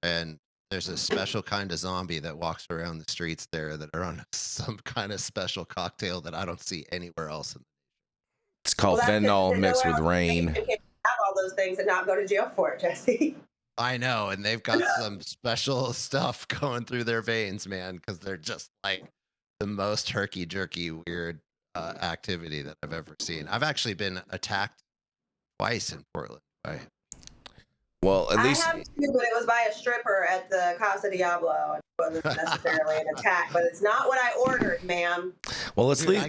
And there's a special kind of zombie that walks around the streets there that are on some kind of special cocktail that I don't see anywhere else. It's called fentanyl mixed with rain. You can't have all those things and not go to jail for it, Jesse. I know, and they've got some special stuff going through their veins, man, because they're just like the most herky-jerky, weird activity that I've ever seen. I've actually been attacked twice in Portland. Right? Well, at least I have too, but it was by a stripper at the Casa Diablo. It wasn't necessarily an attack, but it's not what I ordered, ma'am. Well, let's leave.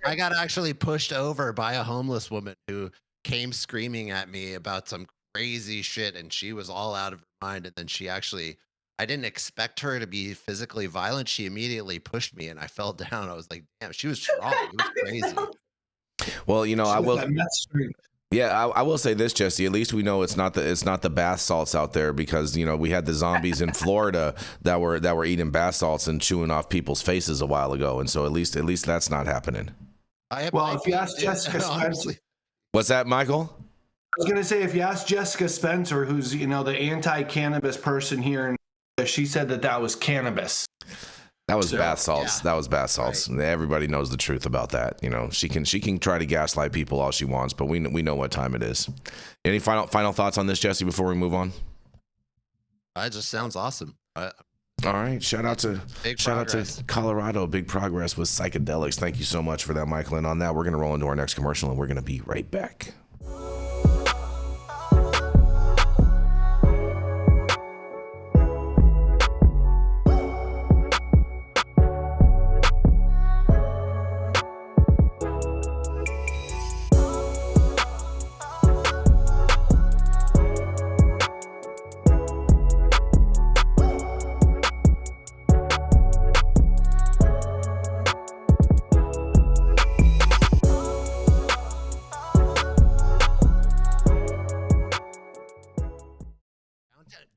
I got actually pushed over by a homeless woman who came screaming at me about some crazy shit, and she was all out of her mind. And then I didn't expect her to be physically violent. She immediately pushed me, and I fell down. I was like, damn, she was strong. It was crazy. Well, I will. Yeah, I will say this, Jesse. At least we know it's not the bath salts out there, because we had the zombies in Florida that were eating bath salts and chewing off people's faces a while ago, and so at least that's not happening. Well, if you ask Jessica Spencer, what's that, Michael? I was going to say, if you ask Jessica Spencer, who's the anti-cannabis person here, she said that was cannabis. That was bath salts. Yeah. That was bath salts. Right. Everybody knows the truth about that. She can try to gaslight people all she wants, but we know what time it is. Any final thoughts on this, Jesse, before we move on? It just sounds awesome. All right. Shout out to Colorado. Big progress with psychedelics. Thank you so much for that, Michael. And on that, we're going to roll into our next commercial, and we're going to be right back.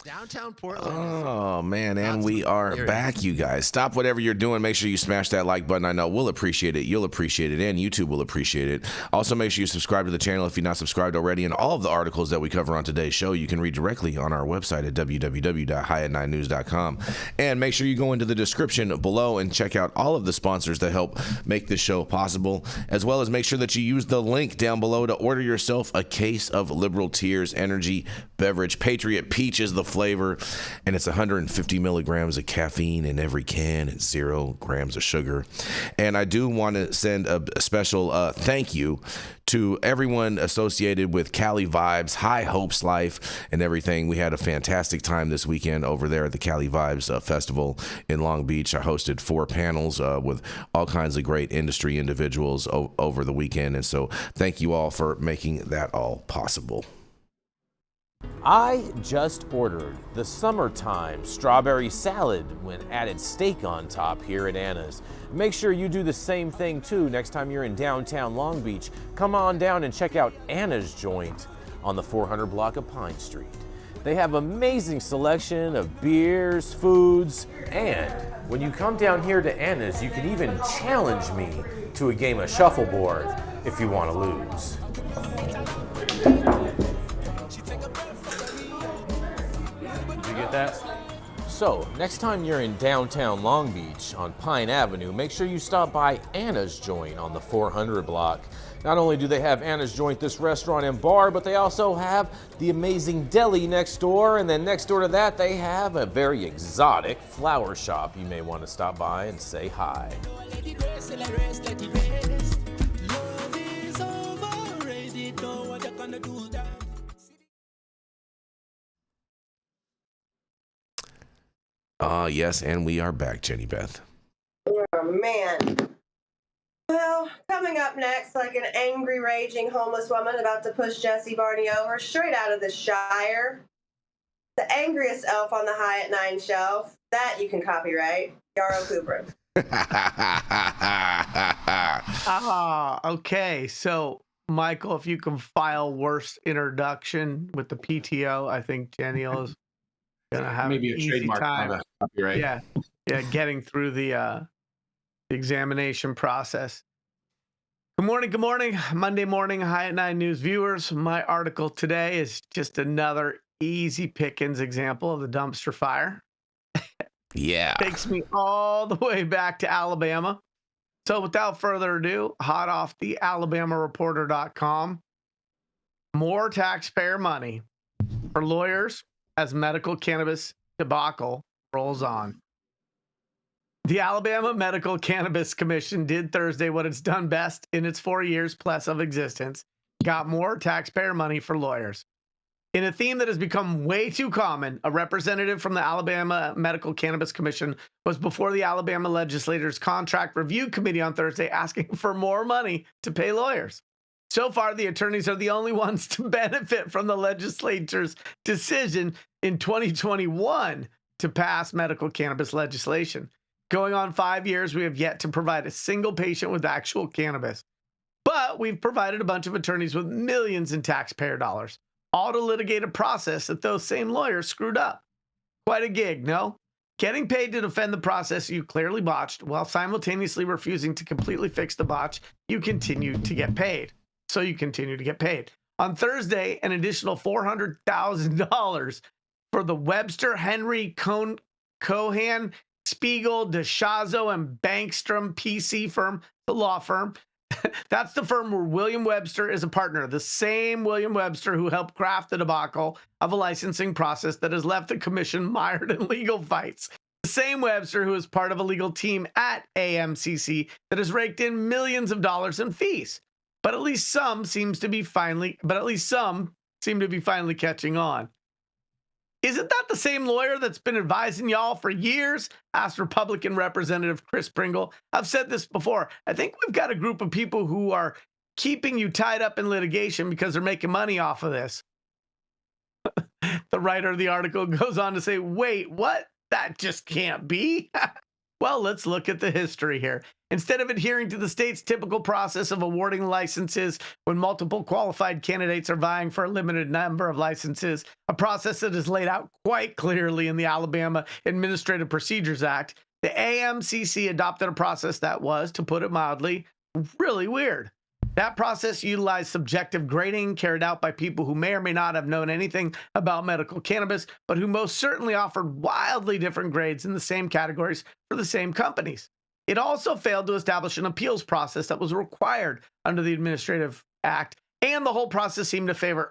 Downtown Portland. Oh, man. And we are back, you guys. Stop whatever you're doing. Make sure you smash that like button. I know we'll appreciate it. You'll appreciate it. And YouTube will appreciate it. Also, make sure you subscribe to the channel if you're not subscribed already. And all of the articles that we cover on today's show, you can read directly on our website at www.highat9news.com. And make sure you go into the description below and check out all of the sponsors that help make this show possible, as well as make sure that you use the link down below to order yourself a case of Liberal Tears Energy Beverage. Patriot Peach is the flavor, and it's 150 milligrams of caffeine in every can and 0 grams of sugar. And I do want to send a special thank you to everyone associated with Cali Vibes, High Hopes Life, and everything. We had a fantastic time this weekend over there at the Cali Vibes Festival in Long Beach. I hosted 4 panels with all kinds of great industry individuals over the weekend, and so thank you all for making that all possible. I just ordered the summertime strawberry salad when added steak on top here at Anna's. Make sure you do the same thing too next time you're in downtown Long Beach. Come on down and check out Anna's joint on the 400 block of Pine Street. They have amazing selection of beers, foods, and when you come down here to Anna's, you can even challenge me to a game of shuffleboard if you want to lose. Did you get that? So, next time you're in downtown Long Beach on Pine Avenue, make sure you stop by Anna's Joint on the 400 block. Not only do they have Anna's Joint, this restaurant and bar, but they also have the amazing deli next door. And then next door to that, they have a very exotic flower shop. You may want to stop by and say hi. Yes, and we are back, Jenny Beth. Oh, man. Well, coming up next, like an angry, raging homeless woman about to push Jesse Barney over straight out of the Shire. The angriest elf on the High at 9 shelf. That you can copyright. Yarrow Kubrin. Okay. So, Michael, if you can file worst introduction with the PTO, I think Jenny is gonna have maybe an a easy trademark time. on the copyright. Yeah, getting through the examination process. Good morning, Monday morning, High at 9 News viewers. My article today is just another easy pickings example of the dumpster fire. Yeah. Takes me all the way back to Alabama. So without further ado, hot off the AlabamaReporter.com, more taxpayer money for lawyers as medical cannabis debacle rolls on. The Alabama Medical Cannabis Commission did Thursday what it's done best in its 4 years plus of existence, got more taxpayer money for lawyers. In a theme that has become way too common, a representative from the Alabama Medical Cannabis Commission was before the Alabama Legislators' Contract Review Committee on Thursday asking for more money to pay lawyers. So far, the attorneys are the only ones to benefit from the legislature's decision in 2021 to pass medical cannabis legislation. Going on 5 years, we have yet to provide a single patient with actual cannabis. But we've provided a bunch of attorneys with millions in taxpayer dollars, all to litigate a process that those same lawyers screwed up. Quite a gig, no? Getting paid to defend the process you clearly botched while simultaneously refusing to completely fix the botch, you continue to get paid. So you continue to get paid. On Thursday, an additional $400,000 for the Webster, Henry, Cohan, Spiegel, DeShazo, and Bankstrom PC firm, the law firm. That's the firm where William Webster is a partner, the same William Webster who helped craft the debacle of a licensing process that has left the commission mired in legal fights. The same Webster who is part of a legal team at AMCC that has raked in millions of dollars in fees. But at least some seem to be finally catching on. Isn't that the same lawyer that's been advising y'all for years? Asked Republican Representative Chris Pringle. I've said this before. I think we've got a group of people who are keeping you tied up in litigation because they're making money off of this. The writer of the article goes on to say, wait, what? That just can't be. Well, let's look at the history here. Instead of adhering to the state's typical process of awarding licenses when multiple qualified candidates are vying for a limited number of licenses, a process that is laid out quite clearly in the Alabama Administrative Procedures Act, the AMCC adopted a process that was, to put it mildly, really weird. That process utilized subjective grading carried out by people who may or may not have known anything about medical cannabis, but who most certainly offered wildly different grades in the same categories for the same companies. It also failed to establish an appeals process that was required under the Administrative Act, and the whole process seemed to favor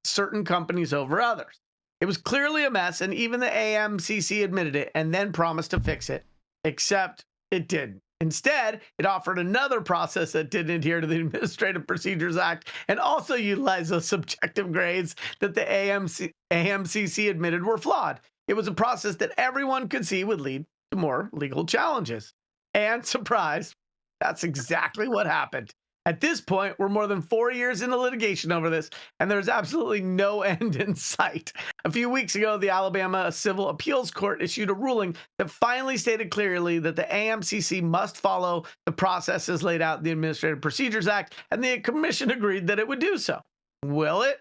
certain companies over others. It was clearly a mess, and even the AMCC admitted it and then promised to fix it, except it didn't. Instead, it offered another process that didn't adhere to the Administrative Procedures Act and also utilized those subjective grades that the AMCC admitted were flawed. It was a process that everyone could see would lead to more legal challenges. And surprise, that's exactly what happened. At this point, we're more than 4 years into litigation over this, and there's absolutely no end in sight. A few weeks ago, the Alabama Civil Appeals Court issued a ruling that finally stated clearly that the AMCC must follow the processes laid out in the Administrative Procedures Act, and the commission agreed that it would do so. Will it?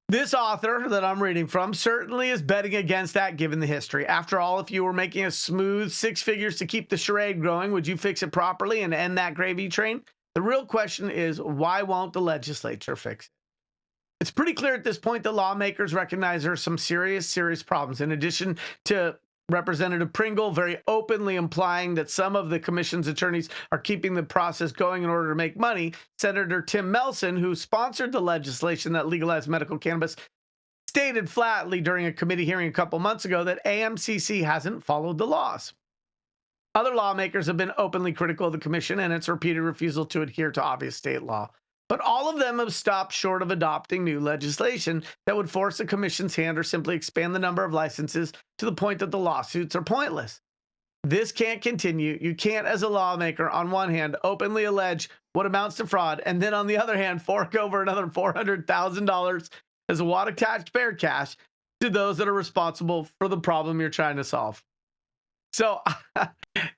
This author that I'm reading from certainly is betting against that given the history. After all, if you were making a smooth 6 figures to keep the charade growing, would you fix it properly and end that gravy train? The real question is, why won't the legislature fix it? It's pretty clear at this point that lawmakers recognize there are some serious problems. In addition to Representative Pringle very openly implying that some of the commission's attorneys are keeping the process going in order to make money, Senator Tim Melson, who sponsored the legislation that legalized medical cannabis, stated flatly during a committee hearing a couple months ago that AMCC hasn't followed the laws. Other lawmakers have been openly critical of the commission and its repeated refusal to adhere to obvious state law. But all of them have stopped short of adopting new legislation that would force the commission's hand or simply expand the number of licenses to the point that the lawsuits are pointless. This can't continue. You can't, as a lawmaker, on one hand, openly allege what amounts to fraud, and then on the other hand, fork over another $400,000 as a wad of taxpayer cash to those that are responsible for the problem you're trying to solve. So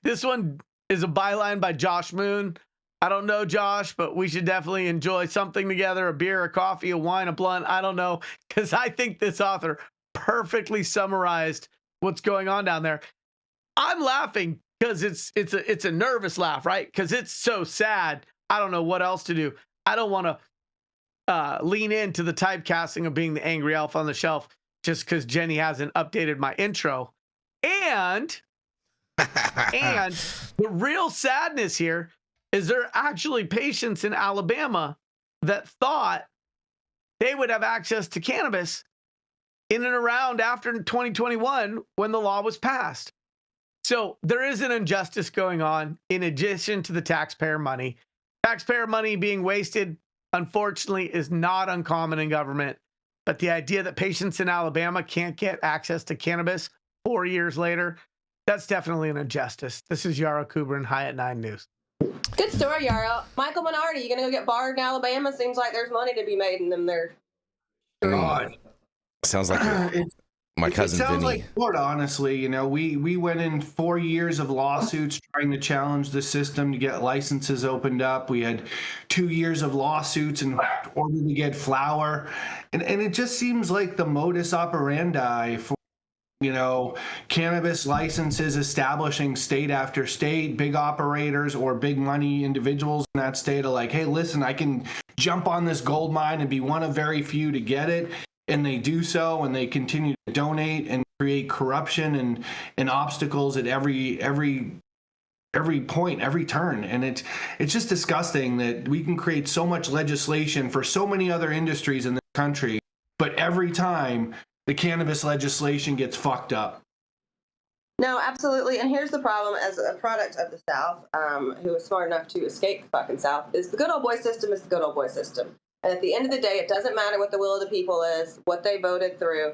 this one is a byline by Josh Moon. I don't know Josh, but we should definitely enjoy something together, a beer, a coffee, a wine, a blunt. I don't know, because I think this author perfectly summarized what's going on down there. I'm laughing because it's a nervous laugh, right? Because it's so sad. I don't know what else to do. I don't want to lean into the typecasting of being the angry elf on the shelf just because Jenny hasn't updated my intro. And the real sadness here is there are actually patients in Alabama that thought they would have access to cannabis in and around after 2021 when the law was passed. So there is an injustice going on in addition to the taxpayer money. Taxpayer money being wasted, unfortunately, is not uncommon in government. But the idea that patients in Alabama can't get access to cannabis 4 years later, that's definitely an injustice. This is Yarrow Kubrin, High at 9 News. Good story, Yarrow. Michael Minardi, you gonna go get barred in Alabama? Seems like there's money to be made in them there. God. Sounds like my cousin It sounds Vinny. like Florida, honestly. You know, we went in 4 years of lawsuits trying to challenge the system to get licenses opened up. We had 2 years of lawsuits in order to get flower. And it just seems like the modus operandi for, you know, cannabis licenses establishing state after state, big operators or big money individuals in that state are like, hey, listen, I can jump on this gold mine and be one of very few to get it. And they do so, and they continue to donate and create corruption and obstacles at every point, every turn. And it's just disgusting that we can create so much legislation for so many other industries in this country, but every time the cannabis legislation gets fucked up. No, absolutely. And here's the problem as a product of the South, who is smart enough to escape the fucking South, is the good old boy system is the good old boy system. And at the end of the day, it doesn't matter what the will of the people is, what they voted through.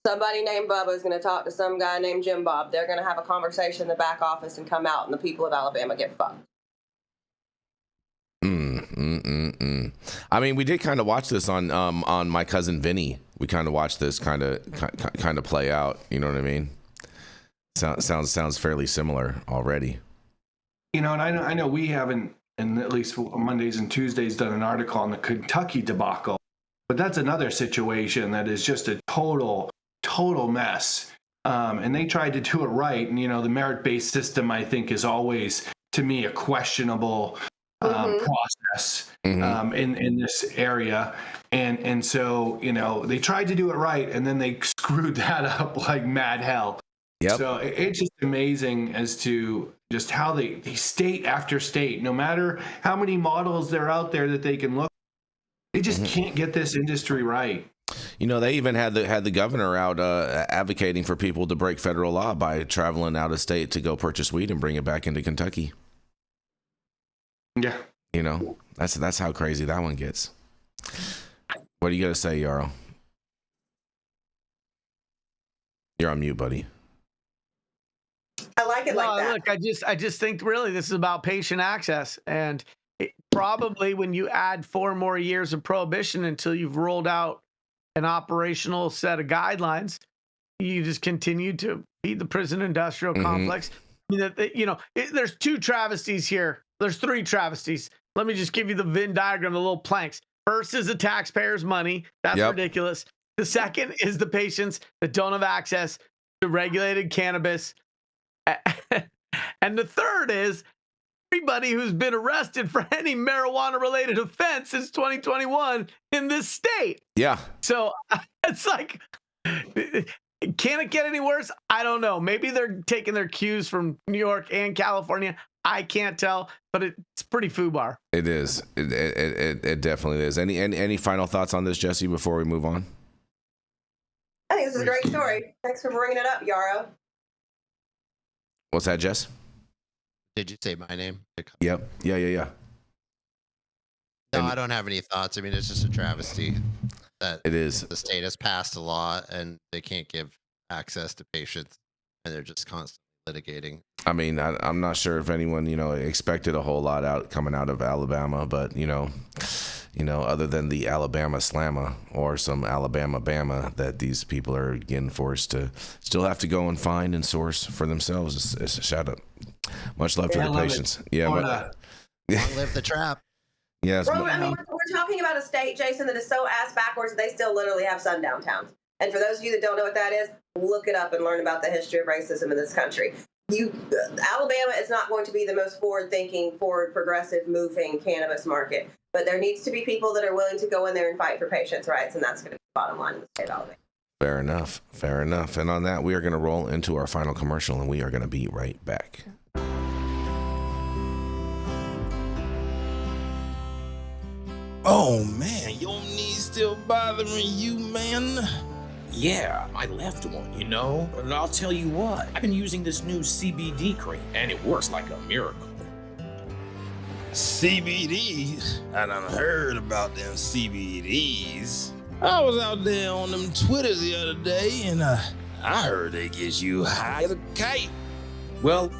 Somebody named Bubba is going to talk to some guy named Jim Bob. They're going to have a conversation in the back office and come out, and the people of Alabama get fucked. I mean, we did kind of watch this on My Cousin Vinny. We kind of watched this kind of play out. You know what I mean? Sounds fairly similar already. You know, and I know we haven't, and at least Mondays and Tuesdays, done an article on the Kentucky debacle, but that's another situation that is just a total mess. And they tried to do it right. And, you know, the merit-based system, I think, is always, to me, a questionable process in this area. And so, you know, they tried to do it right, and then they screwed that up like mad hell. Yep. So it's just amazing as to just how they state after state, no matter how many models they're out there that they can look, they just can't get this industry right. You know, they even had the governor out advocating for people to break federal law by traveling out of state to go purchase weed and bring it back into Kentucky. Yeah. You know, that's how crazy that one gets. What are you gonna say, Yarrow? You're on mute, buddy. I like it like that. Look, I just think really this is about patient access, and probably when you add 4 more years of prohibition until you've rolled out an operational set of guidelines, you just continue to feed the prison industrial complex. You know, there's 2 travesties here. There's 3 travesties. Let me just give you the Venn diagram, the little planks. First is the taxpayers' money. That's ridiculous. The second is the patients that don't have access to regulated cannabis. And the third is everybody who's been arrested for any marijuana-related offense since 2021 in this state. Yeah. So it's like, can it get any worse? I don't know. Maybe they're taking their cues from New York and California. I can't tell, but it's pretty foobar. It is. It definitely is. Any final thoughts on this, Jesse, before we move on? I think this is a great story. Thanks for bringing it up, Yarrow. What's that, Jess? Did you say my name? Yep. Yeah. No, I don't have any thoughts. I mean, it's just a travesty that it is. The state has passed a law and they can't give access to patients, and they're just constantly litigating. I mean, I'm not sure if anyone, expected a whole lot coming out of Alabama, but other than the Alabama slammer or some Alabama Bama that these people are getting forced to still have to go and find and source for themselves. It's a shout out. Much love to the patients. Yeah. Long live the trap. Yes. Well, I mean, we're talking about a state, Jason, that is so ass backwards, they still literally have sundown towns. And for those of you that don't know what that is, look it up and learn about the history of racism in this country. Alabama is not going to be the most forward-thinking, progressive, moving cannabis market. But there needs to be people that are willing to go in there and fight for patients' rights, and that's going to be the bottom line of the state of Alabama. Fair enough. And on that, we are going to roll into our final commercial, and we are going to be right back. Oh man, your knees still bothering you, man? Yeah, my left one, And I'll tell you what, I've been using this new CBD cream, and it works like a miracle. CBDs? I done heard about them CBDs. I was out there on them Twitters the other day, and I heard they get you high as a kite. Well,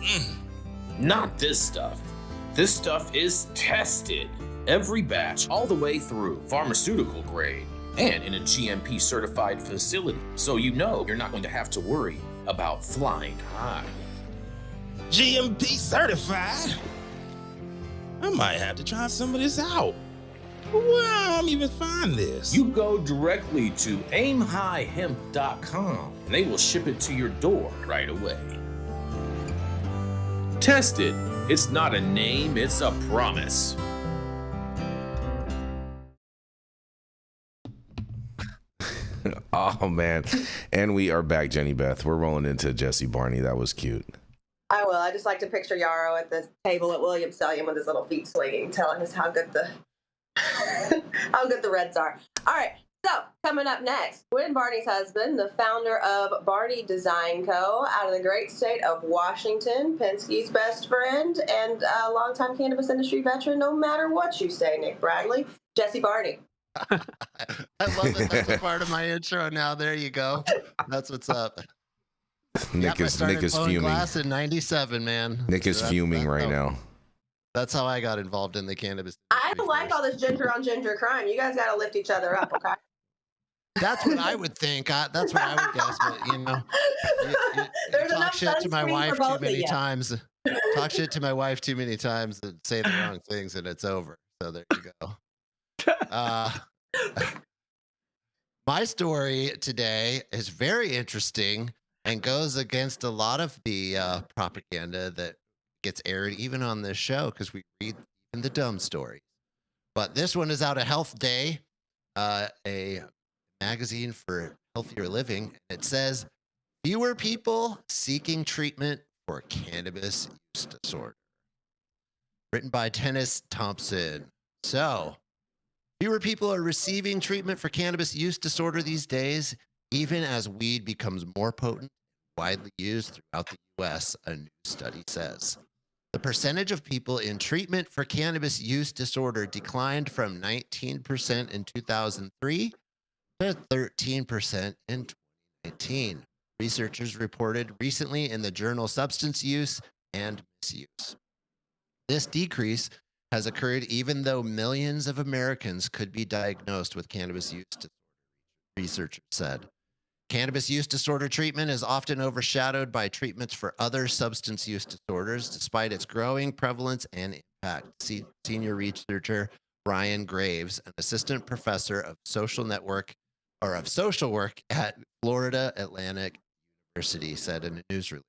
not this stuff. This stuff is tested. Every batch, all the way through, pharmaceutical grade, and in a GMP certified facility. So you're not going to have to worry about flying high. GMP certified? I might have to try some of this out. Where am I even find this? You go directly to aimhighhemp.com and they will ship it to your door right away. Tested. It's not a name, it's a promise. Oh, man. And we are back, Jenny Beth. We're rolling into Jesse Barney. That was cute. I will. I just like to picture Yarrow at the table at Williams-Sonoma with his little feet swinging, telling us how good the Reds are. All right. So coming up next, Gwen Barney's husband, the founder of Barney Design Co. out of the great state of Washington, Penske's best friend, and a longtime cannabis industry veteran, no matter what you say, Nick Bradley, Jesse Barney. I love that that's a part of my intro now. There you go. That's what's up. Nick is fuming. Glass in '97, man. Nick is fuming right now. That's how I got involved in the cannabis. I don't like all this ginger on ginger crime. You guys got to lift each other up, okay? That's what I would think. That's what I would guess. But you talk shit to my wife too many times. Talk shit to my wife too many times and say the wrong things, and it's over. So there you go. My story today is very interesting and goes against a lot of the propaganda that gets aired even on this show, because we read in the dumb stories. But this one is out of Health Day, a magazine for healthier living. It says, fewer people seeking treatment for cannabis use disorder. Written by Dennis Thompson. So, fewer people are receiving treatment for cannabis use disorder these days, even as weed becomes more potent and widely used throughout the U.S., a new study says. The percentage of people in treatment for cannabis use disorder declined from 19% in 2003 to 13% in 2019. Researchers reported recently in the journal Substance Use and Misuse. This decrease has occurred even though millions of Americans could be diagnosed with cannabis use disorder, researchers said. Cannabis use disorder treatment is often overshadowed by treatments for other substance use disorders, despite its growing prevalence and impact. Senior researcher Brian Graves, an assistant professor of social work at Florida Atlantic University, said in a news release.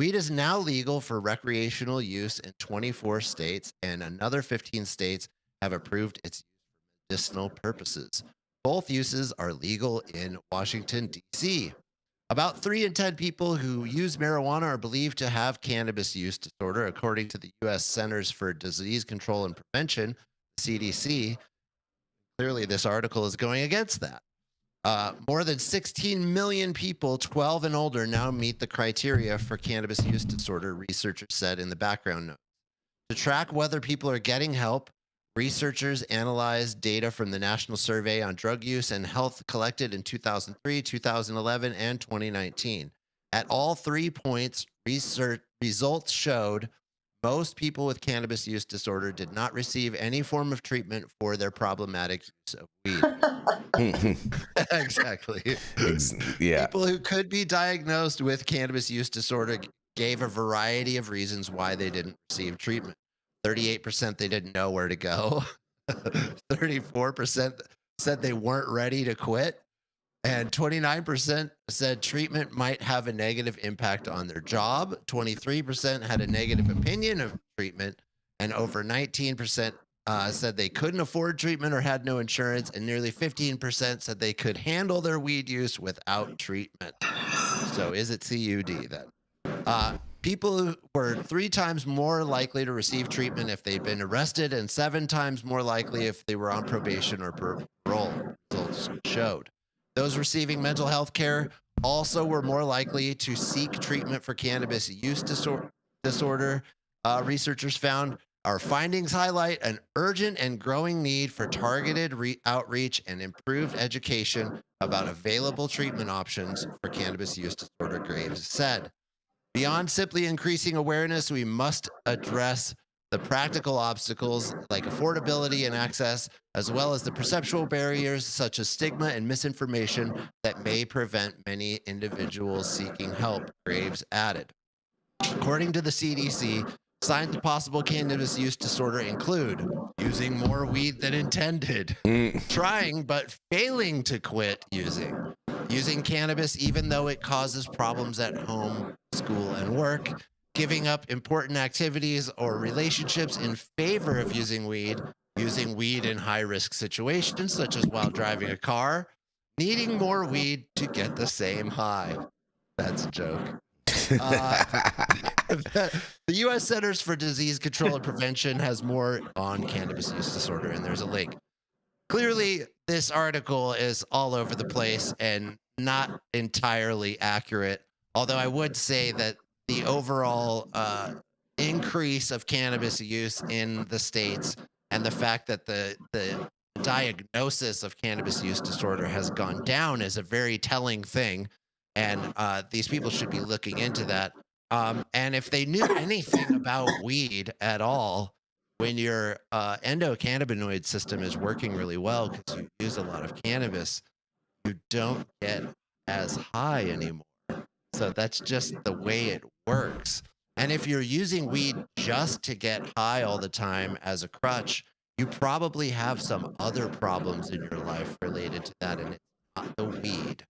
Weed is now legal for recreational use in 24 states, and another 15 states have approved its use for medicinal purposes. Both uses are legal in Washington, D.C. About 3 in 10 people who use marijuana are believed to have cannabis use disorder, according to the U.S. Centers for Disease Control and Prevention, CDC. Clearly, this article is going against that. More than 16 million people 12 and older now meet the criteria for cannabis use disorder, researchers said in the background note. To track whether people are getting help, researchers analyzed data from the National Survey on Drug Use and Health collected in 2003, 2011, and 2019. At all 3 points, research results showed most people with cannabis use disorder did not receive any form of treatment for their problematic use of weed. Exactly. Yeah. People who could be diagnosed with cannabis use disorder gave a variety of reasons why they didn't receive treatment. 38% they didn't know where to go. 34% said they weren't ready to quit. And 29% said treatment might have a negative impact on their job. 23% had a negative opinion of treatment. And over 19% said they couldn't afford treatment or had no insurance. And nearly 15% said they could handle their weed use without treatment. So is it CUD then? People were 3 times more likely to receive treatment if they'd been arrested and 7 times more likely if they were on probation or parole, results showed. Those receiving mental health care also were more likely to seek treatment for cannabis use disorder. Researchers found our findings highlight an urgent and growing need for targeted outreach and improved education about available treatment options for cannabis use disorder, Graves said. Beyond simply increasing awareness, we must address the practical obstacles like affordability and access, as well as the perceptual barriers such as stigma and misinformation that may prevent many individuals seeking help, Graves added. According to the CDC, signs of possible cannabis use disorder include using more weed than intended, trying but failing to quit using cannabis even though it causes problems at home, school, and work, giving up important activities or relationships in favor of using weed in high-risk situations, such as while driving a car, needing more weed to get the same high. That's a joke. The U.S. Centers for Disease Control and Prevention has more on cannabis use disorder, and there's a link. Clearly, this article is all over the place and not entirely accurate, although I would say that the overall increase of cannabis use in the states and the fact that the diagnosis of cannabis use disorder has gone down is a very telling thing. And these people should be looking into that. And if they knew anything about weed at all, when your endocannabinoid system is working really well because you use a lot of cannabis, you don't get as high anymore. So that's just the way it works. And if you're using weed just to get high all the time as a crutch, you probably have some other problems in your life related to that, and it's not the weed.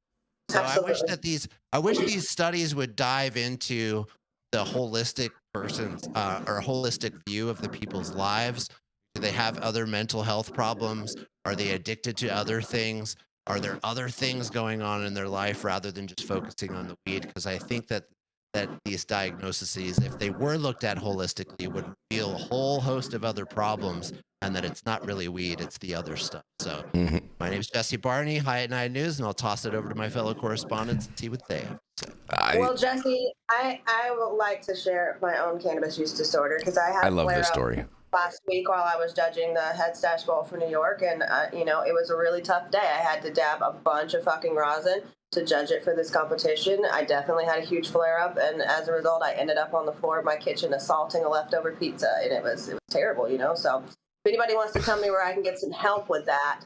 So Absolutely. I wish these studies would dive into the holistic person's or holistic view of the people's lives. Do they have other mental health problems? Are they addicted to other things? Are there other things going on in their life rather than just focusing on the weed? Because I think that these diagnoses, if they were looked at holistically, would reveal a whole host of other problems, and that it's not really weed, it's the other stuff. So my name is Jesse Barney, High at 9 News, and I'll toss it over to my fellow correspondents and see what they have to say. Well, Jesse, I would like to share my own cannabis use disorder because I had I love flare this up story. last week while I was judging the Head Stash Bowl for New York, and it was a really tough day. I had to dab a bunch of fucking rosin to judge it for this competition. I definitely had a huge flare up, and as a result, I ended up on the floor of my kitchen assaulting a leftover pizza, and it was terrible, So if anybody wants to tell me where I can get some help with that,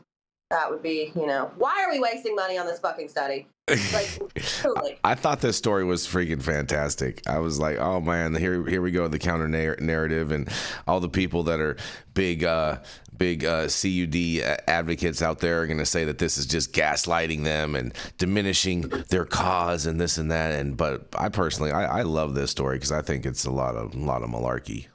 That would be, why are we wasting money on this fucking study? Like, totally. I thought this story was freaking fantastic. I was like, oh man, here we go, the counter narrative, and all the people that are big CUD advocates out there are going to say that this is just gaslighting them and diminishing their cause and this and that. But I personally, I love this story because I think it's a lot of malarkey.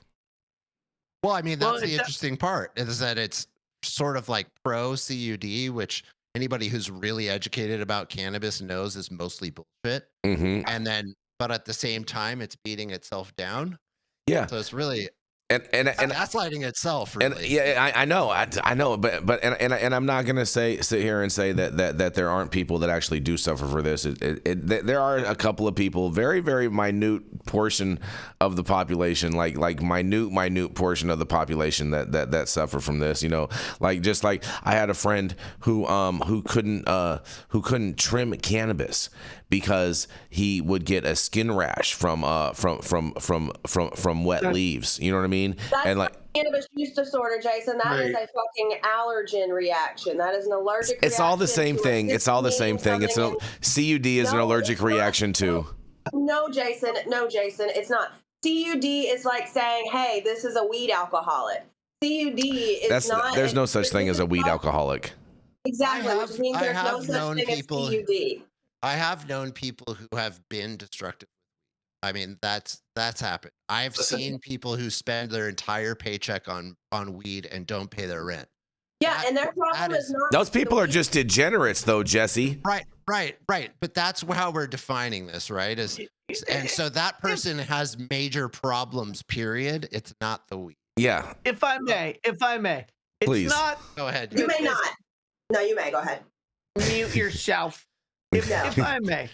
Well, I mean, that's the interesting part, is that it's sort of like pro CUD, which anybody who's really educated about cannabis knows is mostly bullshit. Mm-hmm. And then, but at the same time, it's beating itself down. Yeah. So it's really and gaslighting itself. Really. And yeah, I know, but I'm not gonna sit here and say that there aren't people that actually do suffer for this. There are a couple of people, very very minute portion of the population, like minute portion of the population that suffer from this. Just like I had a friend who couldn't trim cannabis because he would get a skin rash from wet leaves. You know what I mean? That's and like cannabis use disorder, Jason. That is a fucking allergen reaction. That is an allergic. It's all the same thing. It's all the same thing. CUD is an allergic reaction too. No, Jason. It's not. CUD is like saying, "Hey, this is a weed alcoholic." CUD is not. There's no such thing as a weed alcoholic. Exactly, which means there's no such thing as CUD. I have known people who have been destructive. I mean, that's happened. I've seen people who spend their entire paycheck on weed and don't pay their rent. Yeah, and their problem is not. Those people are just degenerates, though, Jesse. Right. But that's how we're defining this, right? And so that person has major problems. Period. It's not the weed. Yeah. If I may, it's please. Not. Go ahead. You may not. No, you may. Go ahead. Mute yourself. If I may.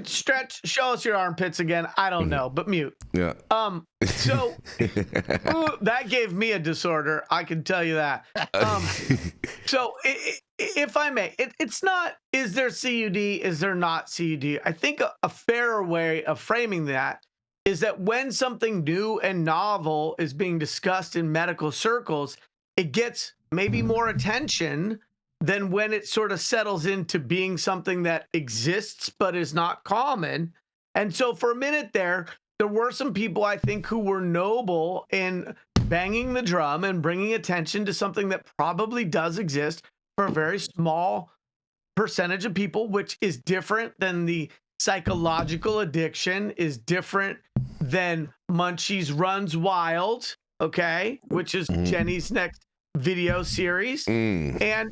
Stretch, show us your armpits again. I don't know, but mute. Yeah. So that gave me a disorder. I can tell you that. So if I may, it's not, is there CUD? Is there not CUD? I think a fairer way of framing that is that when something new and novel is being discussed in medical circles, it gets maybe more attention than when it sort of settles into being something that exists but is not common. And so for a minute there were some people, I think, who were noble in banging the drum and bringing attention to something that probably does exist for a very small percentage of people, which is different than the psychological addiction, is different than Munchies Runs Wild, okay, which is Jenny's next video series. And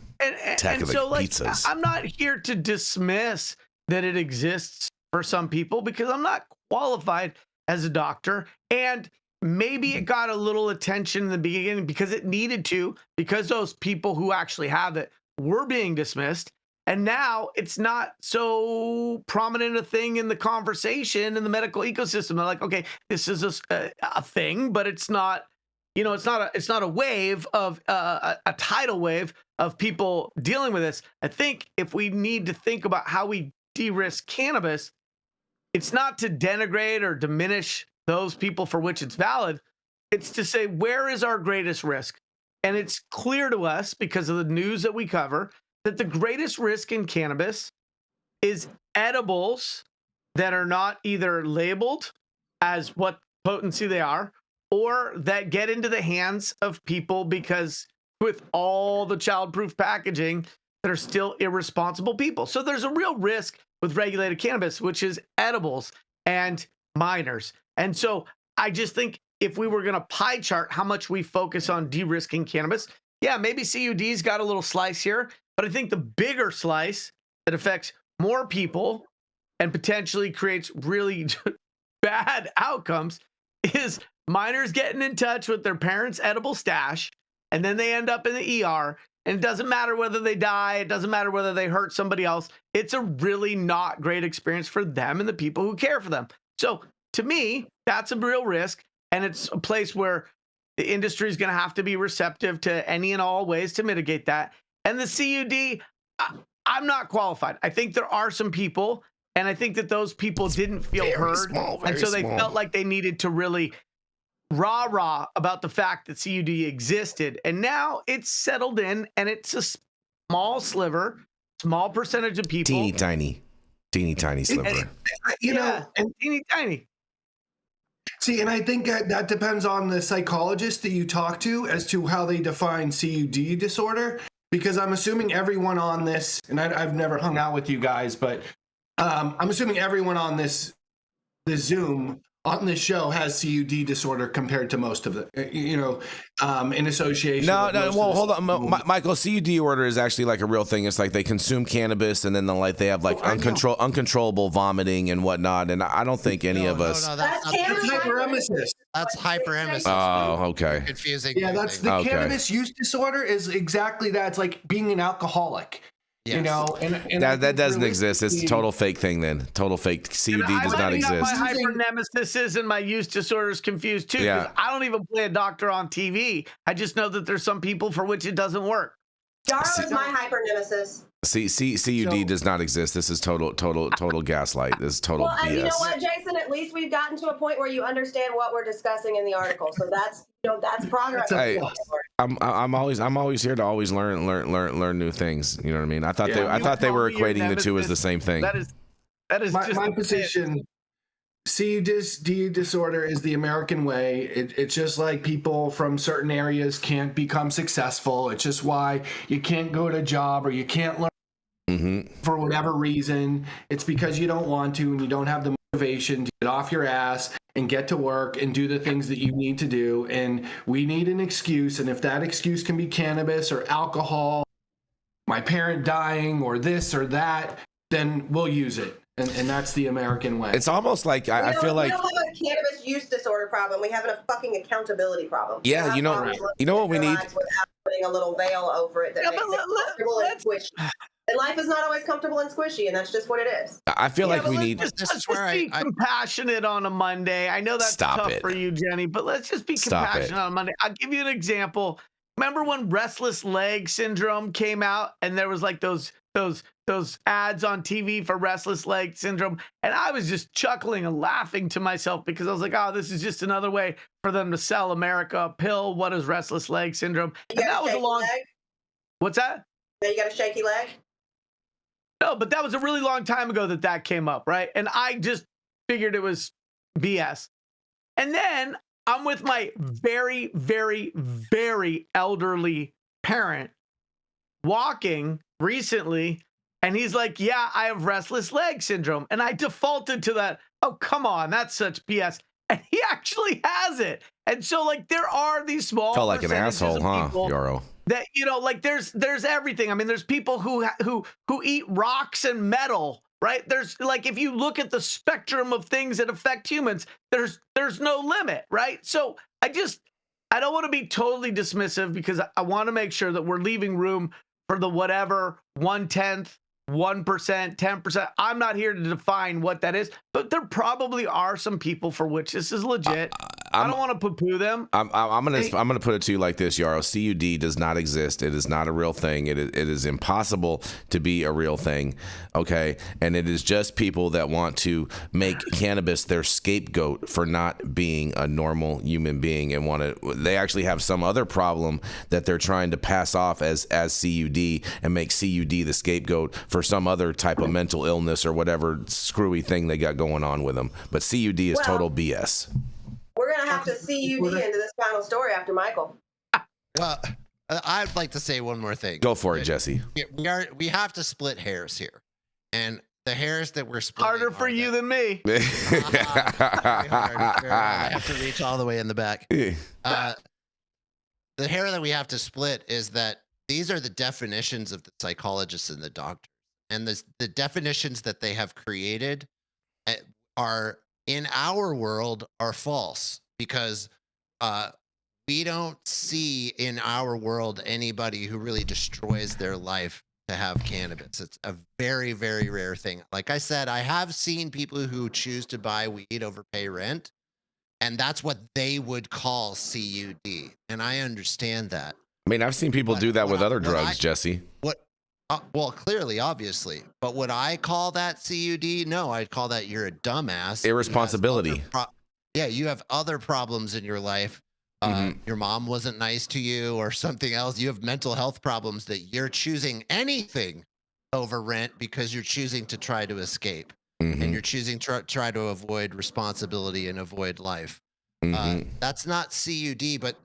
so like pizzas. I'm not here to dismiss that it exists for some people because I'm not qualified as a doctor, and maybe it got a little attention in the beginning because it needed to, because those people who actually have it were being dismissed, and now it's not so prominent a thing in the conversation in the medical ecosystem. They're like, okay, this is a thing, but it's not. It's not a wave of a tidal wave of people dealing with this. I think if we need to think about how we de-risk cannabis, it's not to denigrate or diminish those people for which it's valid. It's to say, where is our greatest risk? And it's clear to us, because of the news that we cover, that the greatest risk in cannabis is edibles that are not either labeled as what potency they are, or that get into the hands of people because with all the childproof packaging that are still irresponsible people. So there's a real risk with regulated cannabis, which is edibles and minors. And so I just think if we were going to pie chart how much we focus on de-risking cannabis, yeah, maybe CUD's got a little slice here, but I think the bigger slice that affects more people and potentially creates really bad outcomes is minors getting in touch with their parents' edible stash, and then they end up in the ER, and it doesn't matter whether they die, it doesn't matter whether they hurt somebody else. It's a really not great experience for them and the people who care for them. So to me, that's a real risk, and it's a place where the industry is going to have to be receptive to any and all ways to mitigate that. And the CUD, I'm not qualified. I think there are some people, and I think that those people didn't feel heard, and so they felt like they needed to really rah-rah about the fact that CUD existed, and now it's settled in, and it's small sliver, small percentage of people. Teeny tiny sliver. You know, and teeny tiny. see, and I think that depends on the psychologist that you talk to as to how they define CUD disorder. Because I'm assuming everyone on this, and I've never hung out with you guys, but I'm assuming everyone on this Zoom on this show has CUD disorder compared to most of the, in association. No. Well, hold on, Michael. CUD order is actually like a real thing. It's like they consume cannabis and then they have like uncontrollable vomiting and whatnot. And I don't think any of us. No, That's hyperemesis. That's hyperemesis. Oh, okay. Confusing. Yeah, that's the cannabis use disorder is exactly that. It's like being an alcoholic. Yes. You know, and that doesn't exist. It's a total fake thing. Then total fake. CUD does not exist. My hypernemesis and my use disorders confused too. Yeah. I don't even play a doctor on TV. I just know that there's some people for which it doesn't work. Yarrow is my hypernemesis. CUD does not exist. This is total gaslight. This is total BS. You know what, Jason? At least we've gotten to a point where you understand what we're discussing in the article. So that's progress. Hey, I'm always here to always learn new things. You know what I mean? I thought they were equating the two as the same thing. That is my position. CUD disorder is the American way. It's just like people from certain areas can't become successful. It's just why you can't go to a job or you can't learn for whatever reason. It's because you don't want to and you don't have the motivation to get off your ass and get to work and do the things that you need to do. And we need an excuse. And if that excuse can be cannabis or alcohol, my parent dying or this or that, then we'll use it. And that's the American way. It's almost like I feel like we don't have a cannabis use disorder problem. We have a fucking accountability problem. Yeah, you know what we need? Without putting a little veil over it that makes it comfortable and squishy. And life is not always comfortable and squishy, and that's just what it is. I feel like we need. Let's just be compassionate on a Monday. I know that's tough for you, Jenny, but let's just be compassionate on a Monday. I'll give you an example. Remember when restless leg syndrome came out, and there was like those ads on TV for restless leg syndrome, and I was just chuckling and laughing to myself because I was like, oh, this is just another way for them to sell America a pill. What is restless leg syndrome? And that was a long leg? What's that? Yeah, you got a shaky leg? No, but that was a really long time ago that came up, right? And I just figured it was BS. And then I'm with my very, very, very elderly parent walking recently, and he's like, yeah, I have restless leg syndrome. And I defaulted to that. Oh, come on, that's such BS. And he actually has it. And so, like, there are these small felt like an asshole, huh, Yarrow? That, like, there's everything. I mean, there's people who eat rocks and metal, right? There's, like, if you look at the spectrum of things that affect humans, there's no limit, right? So I don't want to be totally dismissive because I want to make sure that we're leaving room for the whatever 1/10, 1%, 10%. I'm not here to define what that is, but there probably are some people for which this is legit. I don't want to poo-poo them. I'm gonna put it to you like this, Yarrow. CUD does not exist. It is not a real thing. It is impossible to be a real thing. Okay, and it is just people that want to make cannabis their scapegoat for not being a normal human being and they actually have some other problem that they're trying to pass off as CUD and make CUD the scapegoat for some other type of mental illness or whatever screwy thing they got going on with them. But CUD is total BS. We're going to have to CUD into this final story after Michael. Well, I'd like to say one more thing. Go for it, Jesse. We have to split hairs here. And the hairs that we're splitting harder for you than me. I have to reach all the way in the back. The hair that we have to split is that these are the definitions of the psychologists and the doctors. And the definitions that they have created are, in our world, are false because we don't see in our world anybody who really destroys their life to have cannabis. It's a very, very rare thing. Like I said, I have seen people who choose to buy weed over pay rent, and that's what they would call CUD. And I understand that. I mean, I've seen people do that with other drugs, Jesse. Well, clearly, obviously. But would I call that CUD? No, I'd call that you're a dumbass. Irresponsibility. Yeah, you have other problems in your life your mom wasn't nice to you or something else. You have mental health problems that you're choosing anything over rent because you're choosing to try to escape and you're choosing to try to avoid responsibility and avoid life. That's not CUD, but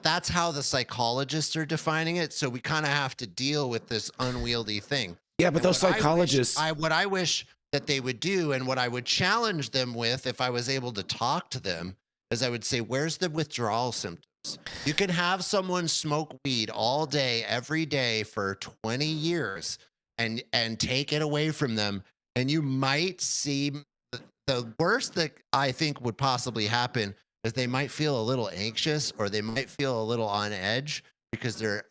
that's how the psychologists are defining it. So we kind of have to deal with this unwieldy thing. Yeah, but those psychologists, what I wish that they would do, and what I would challenge them with if I was able to talk to them, is I would say, where's the withdrawal symptoms? You can have someone smoke weed all day, every day for 20 years and take it away from them. And you might see the worst that I think would possibly happen is they might feel a little anxious, or they might feel a little on edge because their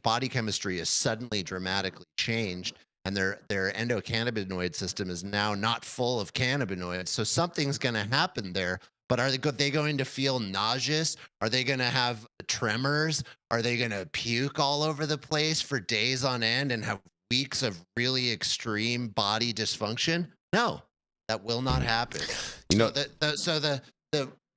body chemistry is suddenly dramatically changed. And their endocannabinoid system is now not full of cannabinoids. So something's going to happen there. But are they going to feel nauseous? Are they going to have tremors? Are they going to puke all over the place for days on end and have weeks of really extreme body dysfunction? No, that will not happen. The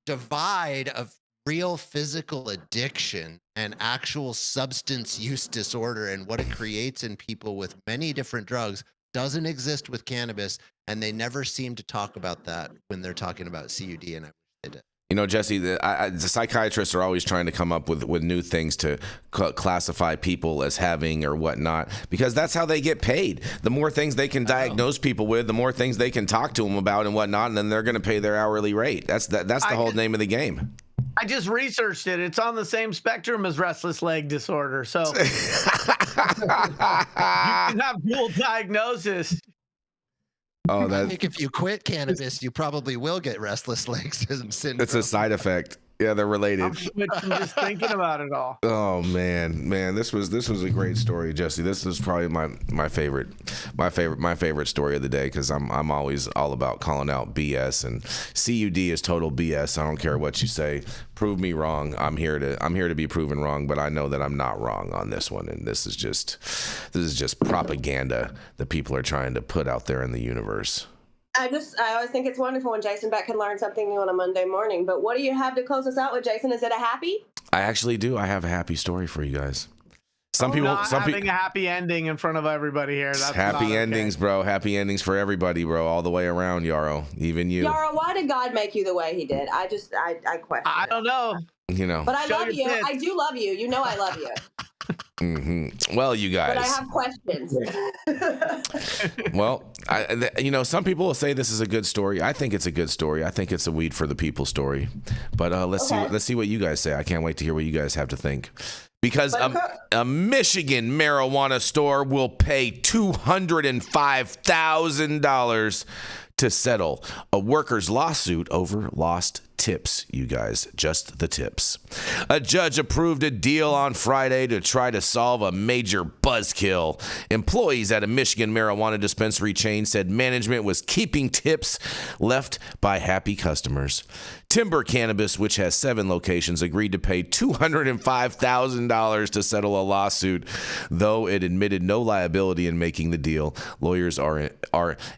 divide of real physical addiction and actual substance use disorder and what it creates in people with many different drugs doesn't exist with cannabis, and they never seem to talk about that when they're talking about CUD, and I wish they did. You know, Jesse, the psychiatrists are always trying to come up with new things to classify people as having or whatnot, because that's how they get paid. The more things they can diagnose people with, the more things they can talk to them about and whatnot, and then they're going to pay their hourly rate. That's the whole name of the game. I just researched it. It's on the same spectrum as restless leg disorder. So you can have dual diagnosis. Oh, I think if you quit cannabis, you probably will get restless leg syndrome. It's a side effect. Yeah, they're related. I'm just thinking about it all. Oh man, this was a great story, Jesse. This is probably my favorite story of the day, because I'm always all about calling out BS, and CUD is total BS. I don't care what you say. Prove me wrong. I'm here to be proven wrong, but I know that I'm not wrong on this one, and this is just propaganda that people are trying to put out there in the universe. I always think it's wonderful when Jason Beck can learn something new on a Monday morning. But what do you have to close us out with, Jason? Is it a happy? I actually do. I have a happy story for you guys. Some people having a happy ending in front of everybody here. That's happy endings, bro. Happy endings for everybody, bro. All the way around, Yarrow. Even you. Yarrow, why did God make you the way He did? I question. I don't know. You know. But I love you. I do love you. You know I love you. Well, you guys. But I have questions. Well, some people will say this is a good story. I think it's a good story. I think it's a weed for the people story. But let's see what you guys say. I can't wait to hear what you guys have to think. Because a Michigan marijuana store will pay $205,000 to settle a worker's lawsuit over lost tips, you guys, just the tips. A judge approved a deal on Friday to try to solve a major buzzkill. Employees at a Michigan marijuana dispensary chain said management was keeping tips left by happy customers. Timber Cannabis, which has 7 locations, agreed to pay $205,000 to settle a lawsuit, though it admitted no liability in making the deal. Lawyers are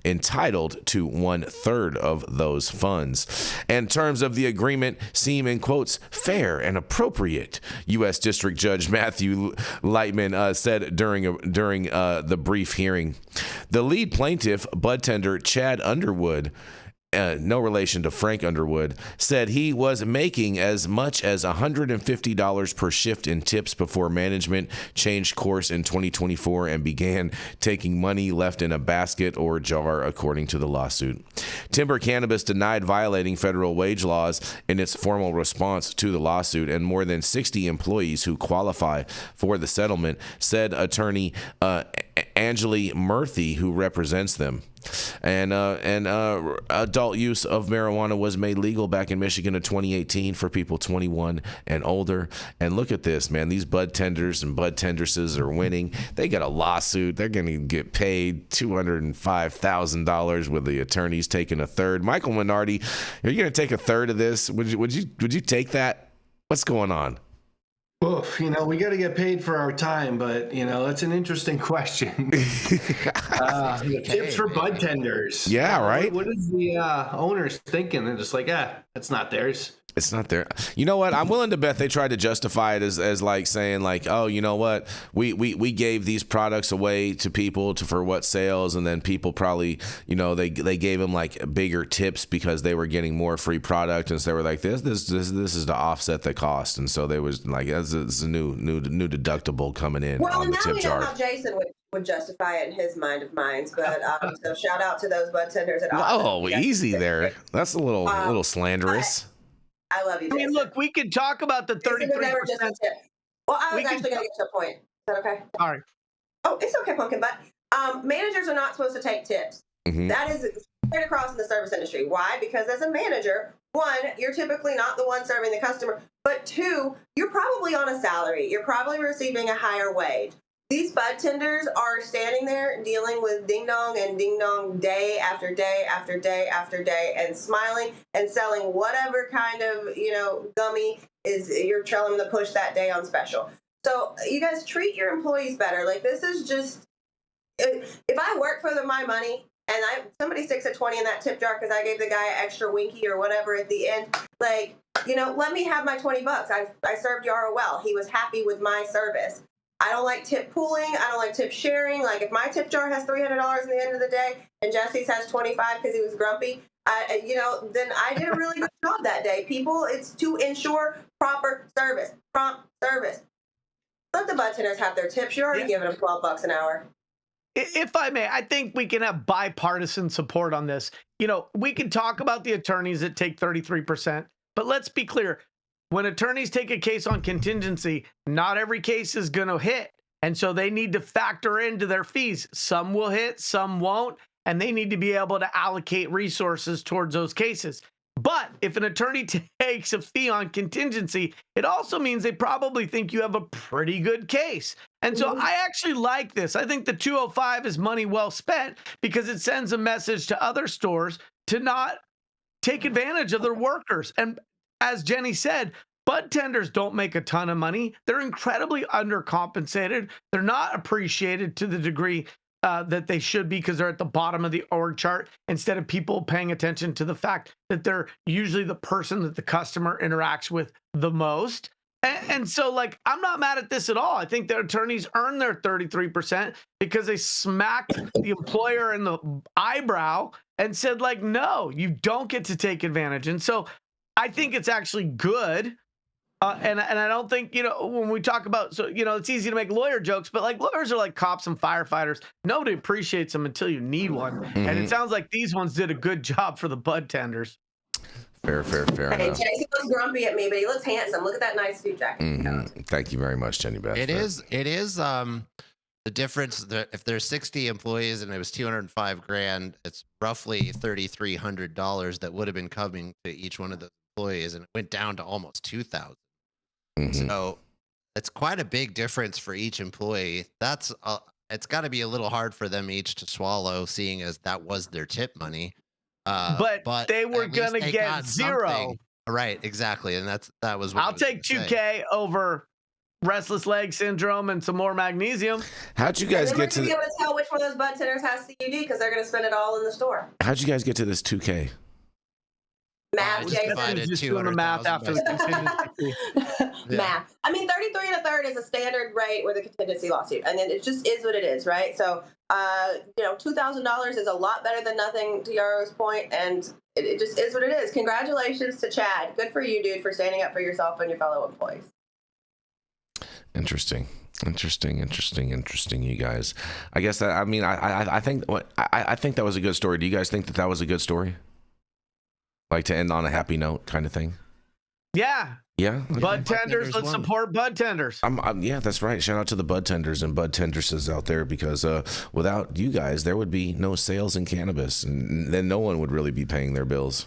entitled to 1/3 of those funds. And terms of the agreement seem, in quotes, fair and appropriate, U.S. District Judge Matthew Lightman said during the brief hearing. The lead plaintiff, bud tender Chad Underwood, no relation to Frank Underwood, said he was making as much as $150 per shift in tips before management changed course in 2024 and began taking money left in a basket or jar, according to the lawsuit. Timber Cannabis denied violating federal wage laws in its formal response to the lawsuit, and more than 60 employees who qualify for the settlement, said attorney Angeli Murthy, who represents them. And adult use of marijuana was made legal back in Michigan in 2018 for people 21 and older. And look at this, man. These bud tenders and bud tendresses are winning. They got a lawsuit. They're going to get paid $205,000 with the attorneys taking 1/3. Michael Minardi, are you going to take 1/3 of this? Would you take that? What's going on? Oof, we got to get paid for our time, but that's an interesting question. Tips for bud tenders. Yeah, right. What is the owners thinking? They're just like, that's not theirs. It's not there. You know what? I'm willing to bet they tried to justify it as like saying like, oh, you know what? We gave these products away to people for what sales, and then people probably, you know, they gave them like bigger tips because they were getting more free product, and so they were like, this is to offset the cost, and so they was like, this is a new deductible coming in on the tip jar. Well, now we know how Jason would justify it in his mind of minds, but so shout out to those bud tenders at Austin. Oh, easy there. That's a little slanderous. I love you, Jason. I mean, look, we could talk about the 33%. Well, I was actually going to get to a point. Is that okay? All right. Oh, it's okay, Pumpkin Butt. Managers are not supposed to take tips. Mm-hmm. That is straight across in the service industry. Why? Because as a manager, one, you're typically not the one serving the customer, but two, you're probably on a salary. You're probably receiving a higher wage. These bud tenders are standing there dealing with ding dong and ding dong day after day after day after day and smiling and selling whatever kind of, you know, gummy is you're telling them to push that day on special. So you guys treat your employees better. Like, this is just, if I work for my money and somebody sticks a 20 in that tip jar because I gave the guy an extra winky or whatever at the end, like, you know, let me have my $20. I served Yarrow well. He was happy with my service. I don't like tip pooling. I don't like tip sharing. Like, if my tip jar has $300 at the end of the day and Jesse's has 25 because he was grumpy, you know, then I did a really good job that day. People, it's to ensure proper service, prompt service. Let the bud tenders have their tips. You're already giving them $12 an hour. If I may, I think we can have bipartisan support on this. You know, we can talk about the attorneys that take 33%, but let's be clear. When attorneys take a case on contingency, not every case is going to hit. And so they need to factor into their fees. Some will hit, some won't, and they need to be able to allocate resources towards those cases. But if an attorney takes a fee on contingency, it also means they probably think you have a pretty good case. And so I actually like this. I think the 205 is money well spent because it sends a message to other stores to not take advantage of their workers. And as Jenny said, bud tenders don't make a ton of money. They're incredibly undercompensated. They're not appreciated to the degree that they should be because they're at the bottom of the org chart instead of people paying attention to the fact that they're usually the person that the customer interacts with the most. And so, like, I'm not mad at this at all. I think the attorneys earn their 33% because they smacked the employer in the eyebrow and said, like, no, you don't get to take advantage. And so I think it's actually good. And I don't think, you know, when we talk about, so, you know, it's easy to make lawyer jokes, but like lawyers are like cops and firefighters. Nobody appreciates them until you need one. Mm-hmm. And it sounds like these ones did a good job for the bud tenders. Fair Hey, enough. Jason looks grumpy at me, but he looks handsome. Look at that nice suit jacket. Mm-hmm. Thank you very much, Jenny Beth. It is the difference that if there's 60 employees and it was $205,000, it's roughly $3,300 that would have been coming to each one of the employees, and it went down to almost $2,000. Mm-hmm. So it's quite a big difference for each employee. That's it's got to be a little hard for them each to swallow, seeing as that was their tip money. But they were going to get zero. Something. Right, exactly. And that was what I'll take 2K over restless leg syndrome and some more magnesium. How'd you guys get to be able to tell which one of those bud tenders has CUD because they're going to spend it all in the store. How'd you guys get to this 2K? Math, just doing the math after the contingency. Math. I mean, 33 1/3 is a standard rate with a contingency lawsuit, and then it just is what it is, right? So, you know, $2,000 is a lot better than nothing, to Yarrow's point, and it just is what it is. Congratulations to Chad. Good for you, dude, for standing up for yourself and your fellow employees. Interesting, you guys. I guess that, I mean, I think I think that was a good story. Do you guys think that was a good story? Like to end on a happy note kind of thing? Yeah. Yeah. Bud tenders, let's support bud tenders. Yeah, that's right. Shout out to the bud tenders and bud tendresses out there, because without you guys, there would be no sales in cannabis, and then no one would really be paying their bills.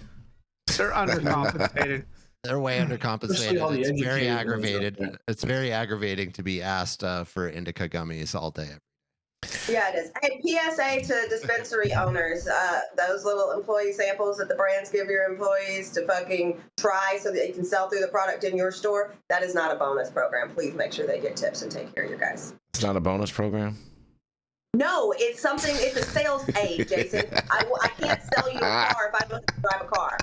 They're undercompensated. They're way undercompensated. It's very aggravated. It's very aggravating to be asked for indica gummies all day. Yeah, it is. Hey, PSA to dispensary owners, those little employee samples that the brands give your employees to fucking try so that you can sell through the product in your store, that is not a bonus program. Please make sure they get tips and take care of your guys. It's not a bonus program? No, it's something, it's a sales aid, Jason. I can't sell you a car if I don't drive a car.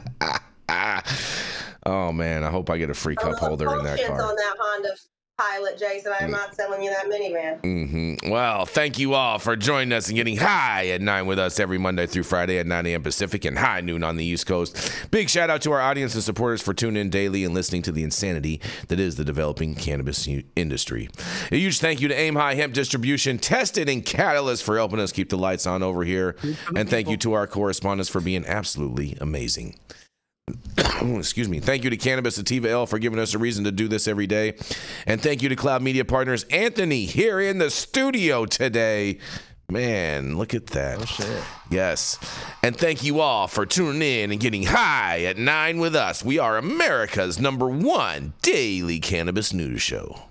Oh Oh man, I hope I get a free cup holder in that car. On that Honda Pilot, Jason. I am not selling you that minivan. Well, thank you all for joining us and getting high at 9 with us every Monday through Friday at 9 a.m. Pacific and high noon on the East Coast. Big shout out to our audience and supporters for tuning in daily and listening to the insanity that is the developing cannabis industry. A huge thank you to Aim High Hemp Distribution, Tested and Catalyst for helping us keep the lights on over here. And thank you to our correspondents for being absolutely amazing. Excuse me. Thank you to Cannabis Sativa L for giving us a reason to do this every day. And thank you to Cloud Media Partners Anthony here in the studio today. Man, look at that. Oh, shit. Yes. And thank you all for tuning in and getting high at 9 with us. We are America's #1 daily cannabis news show.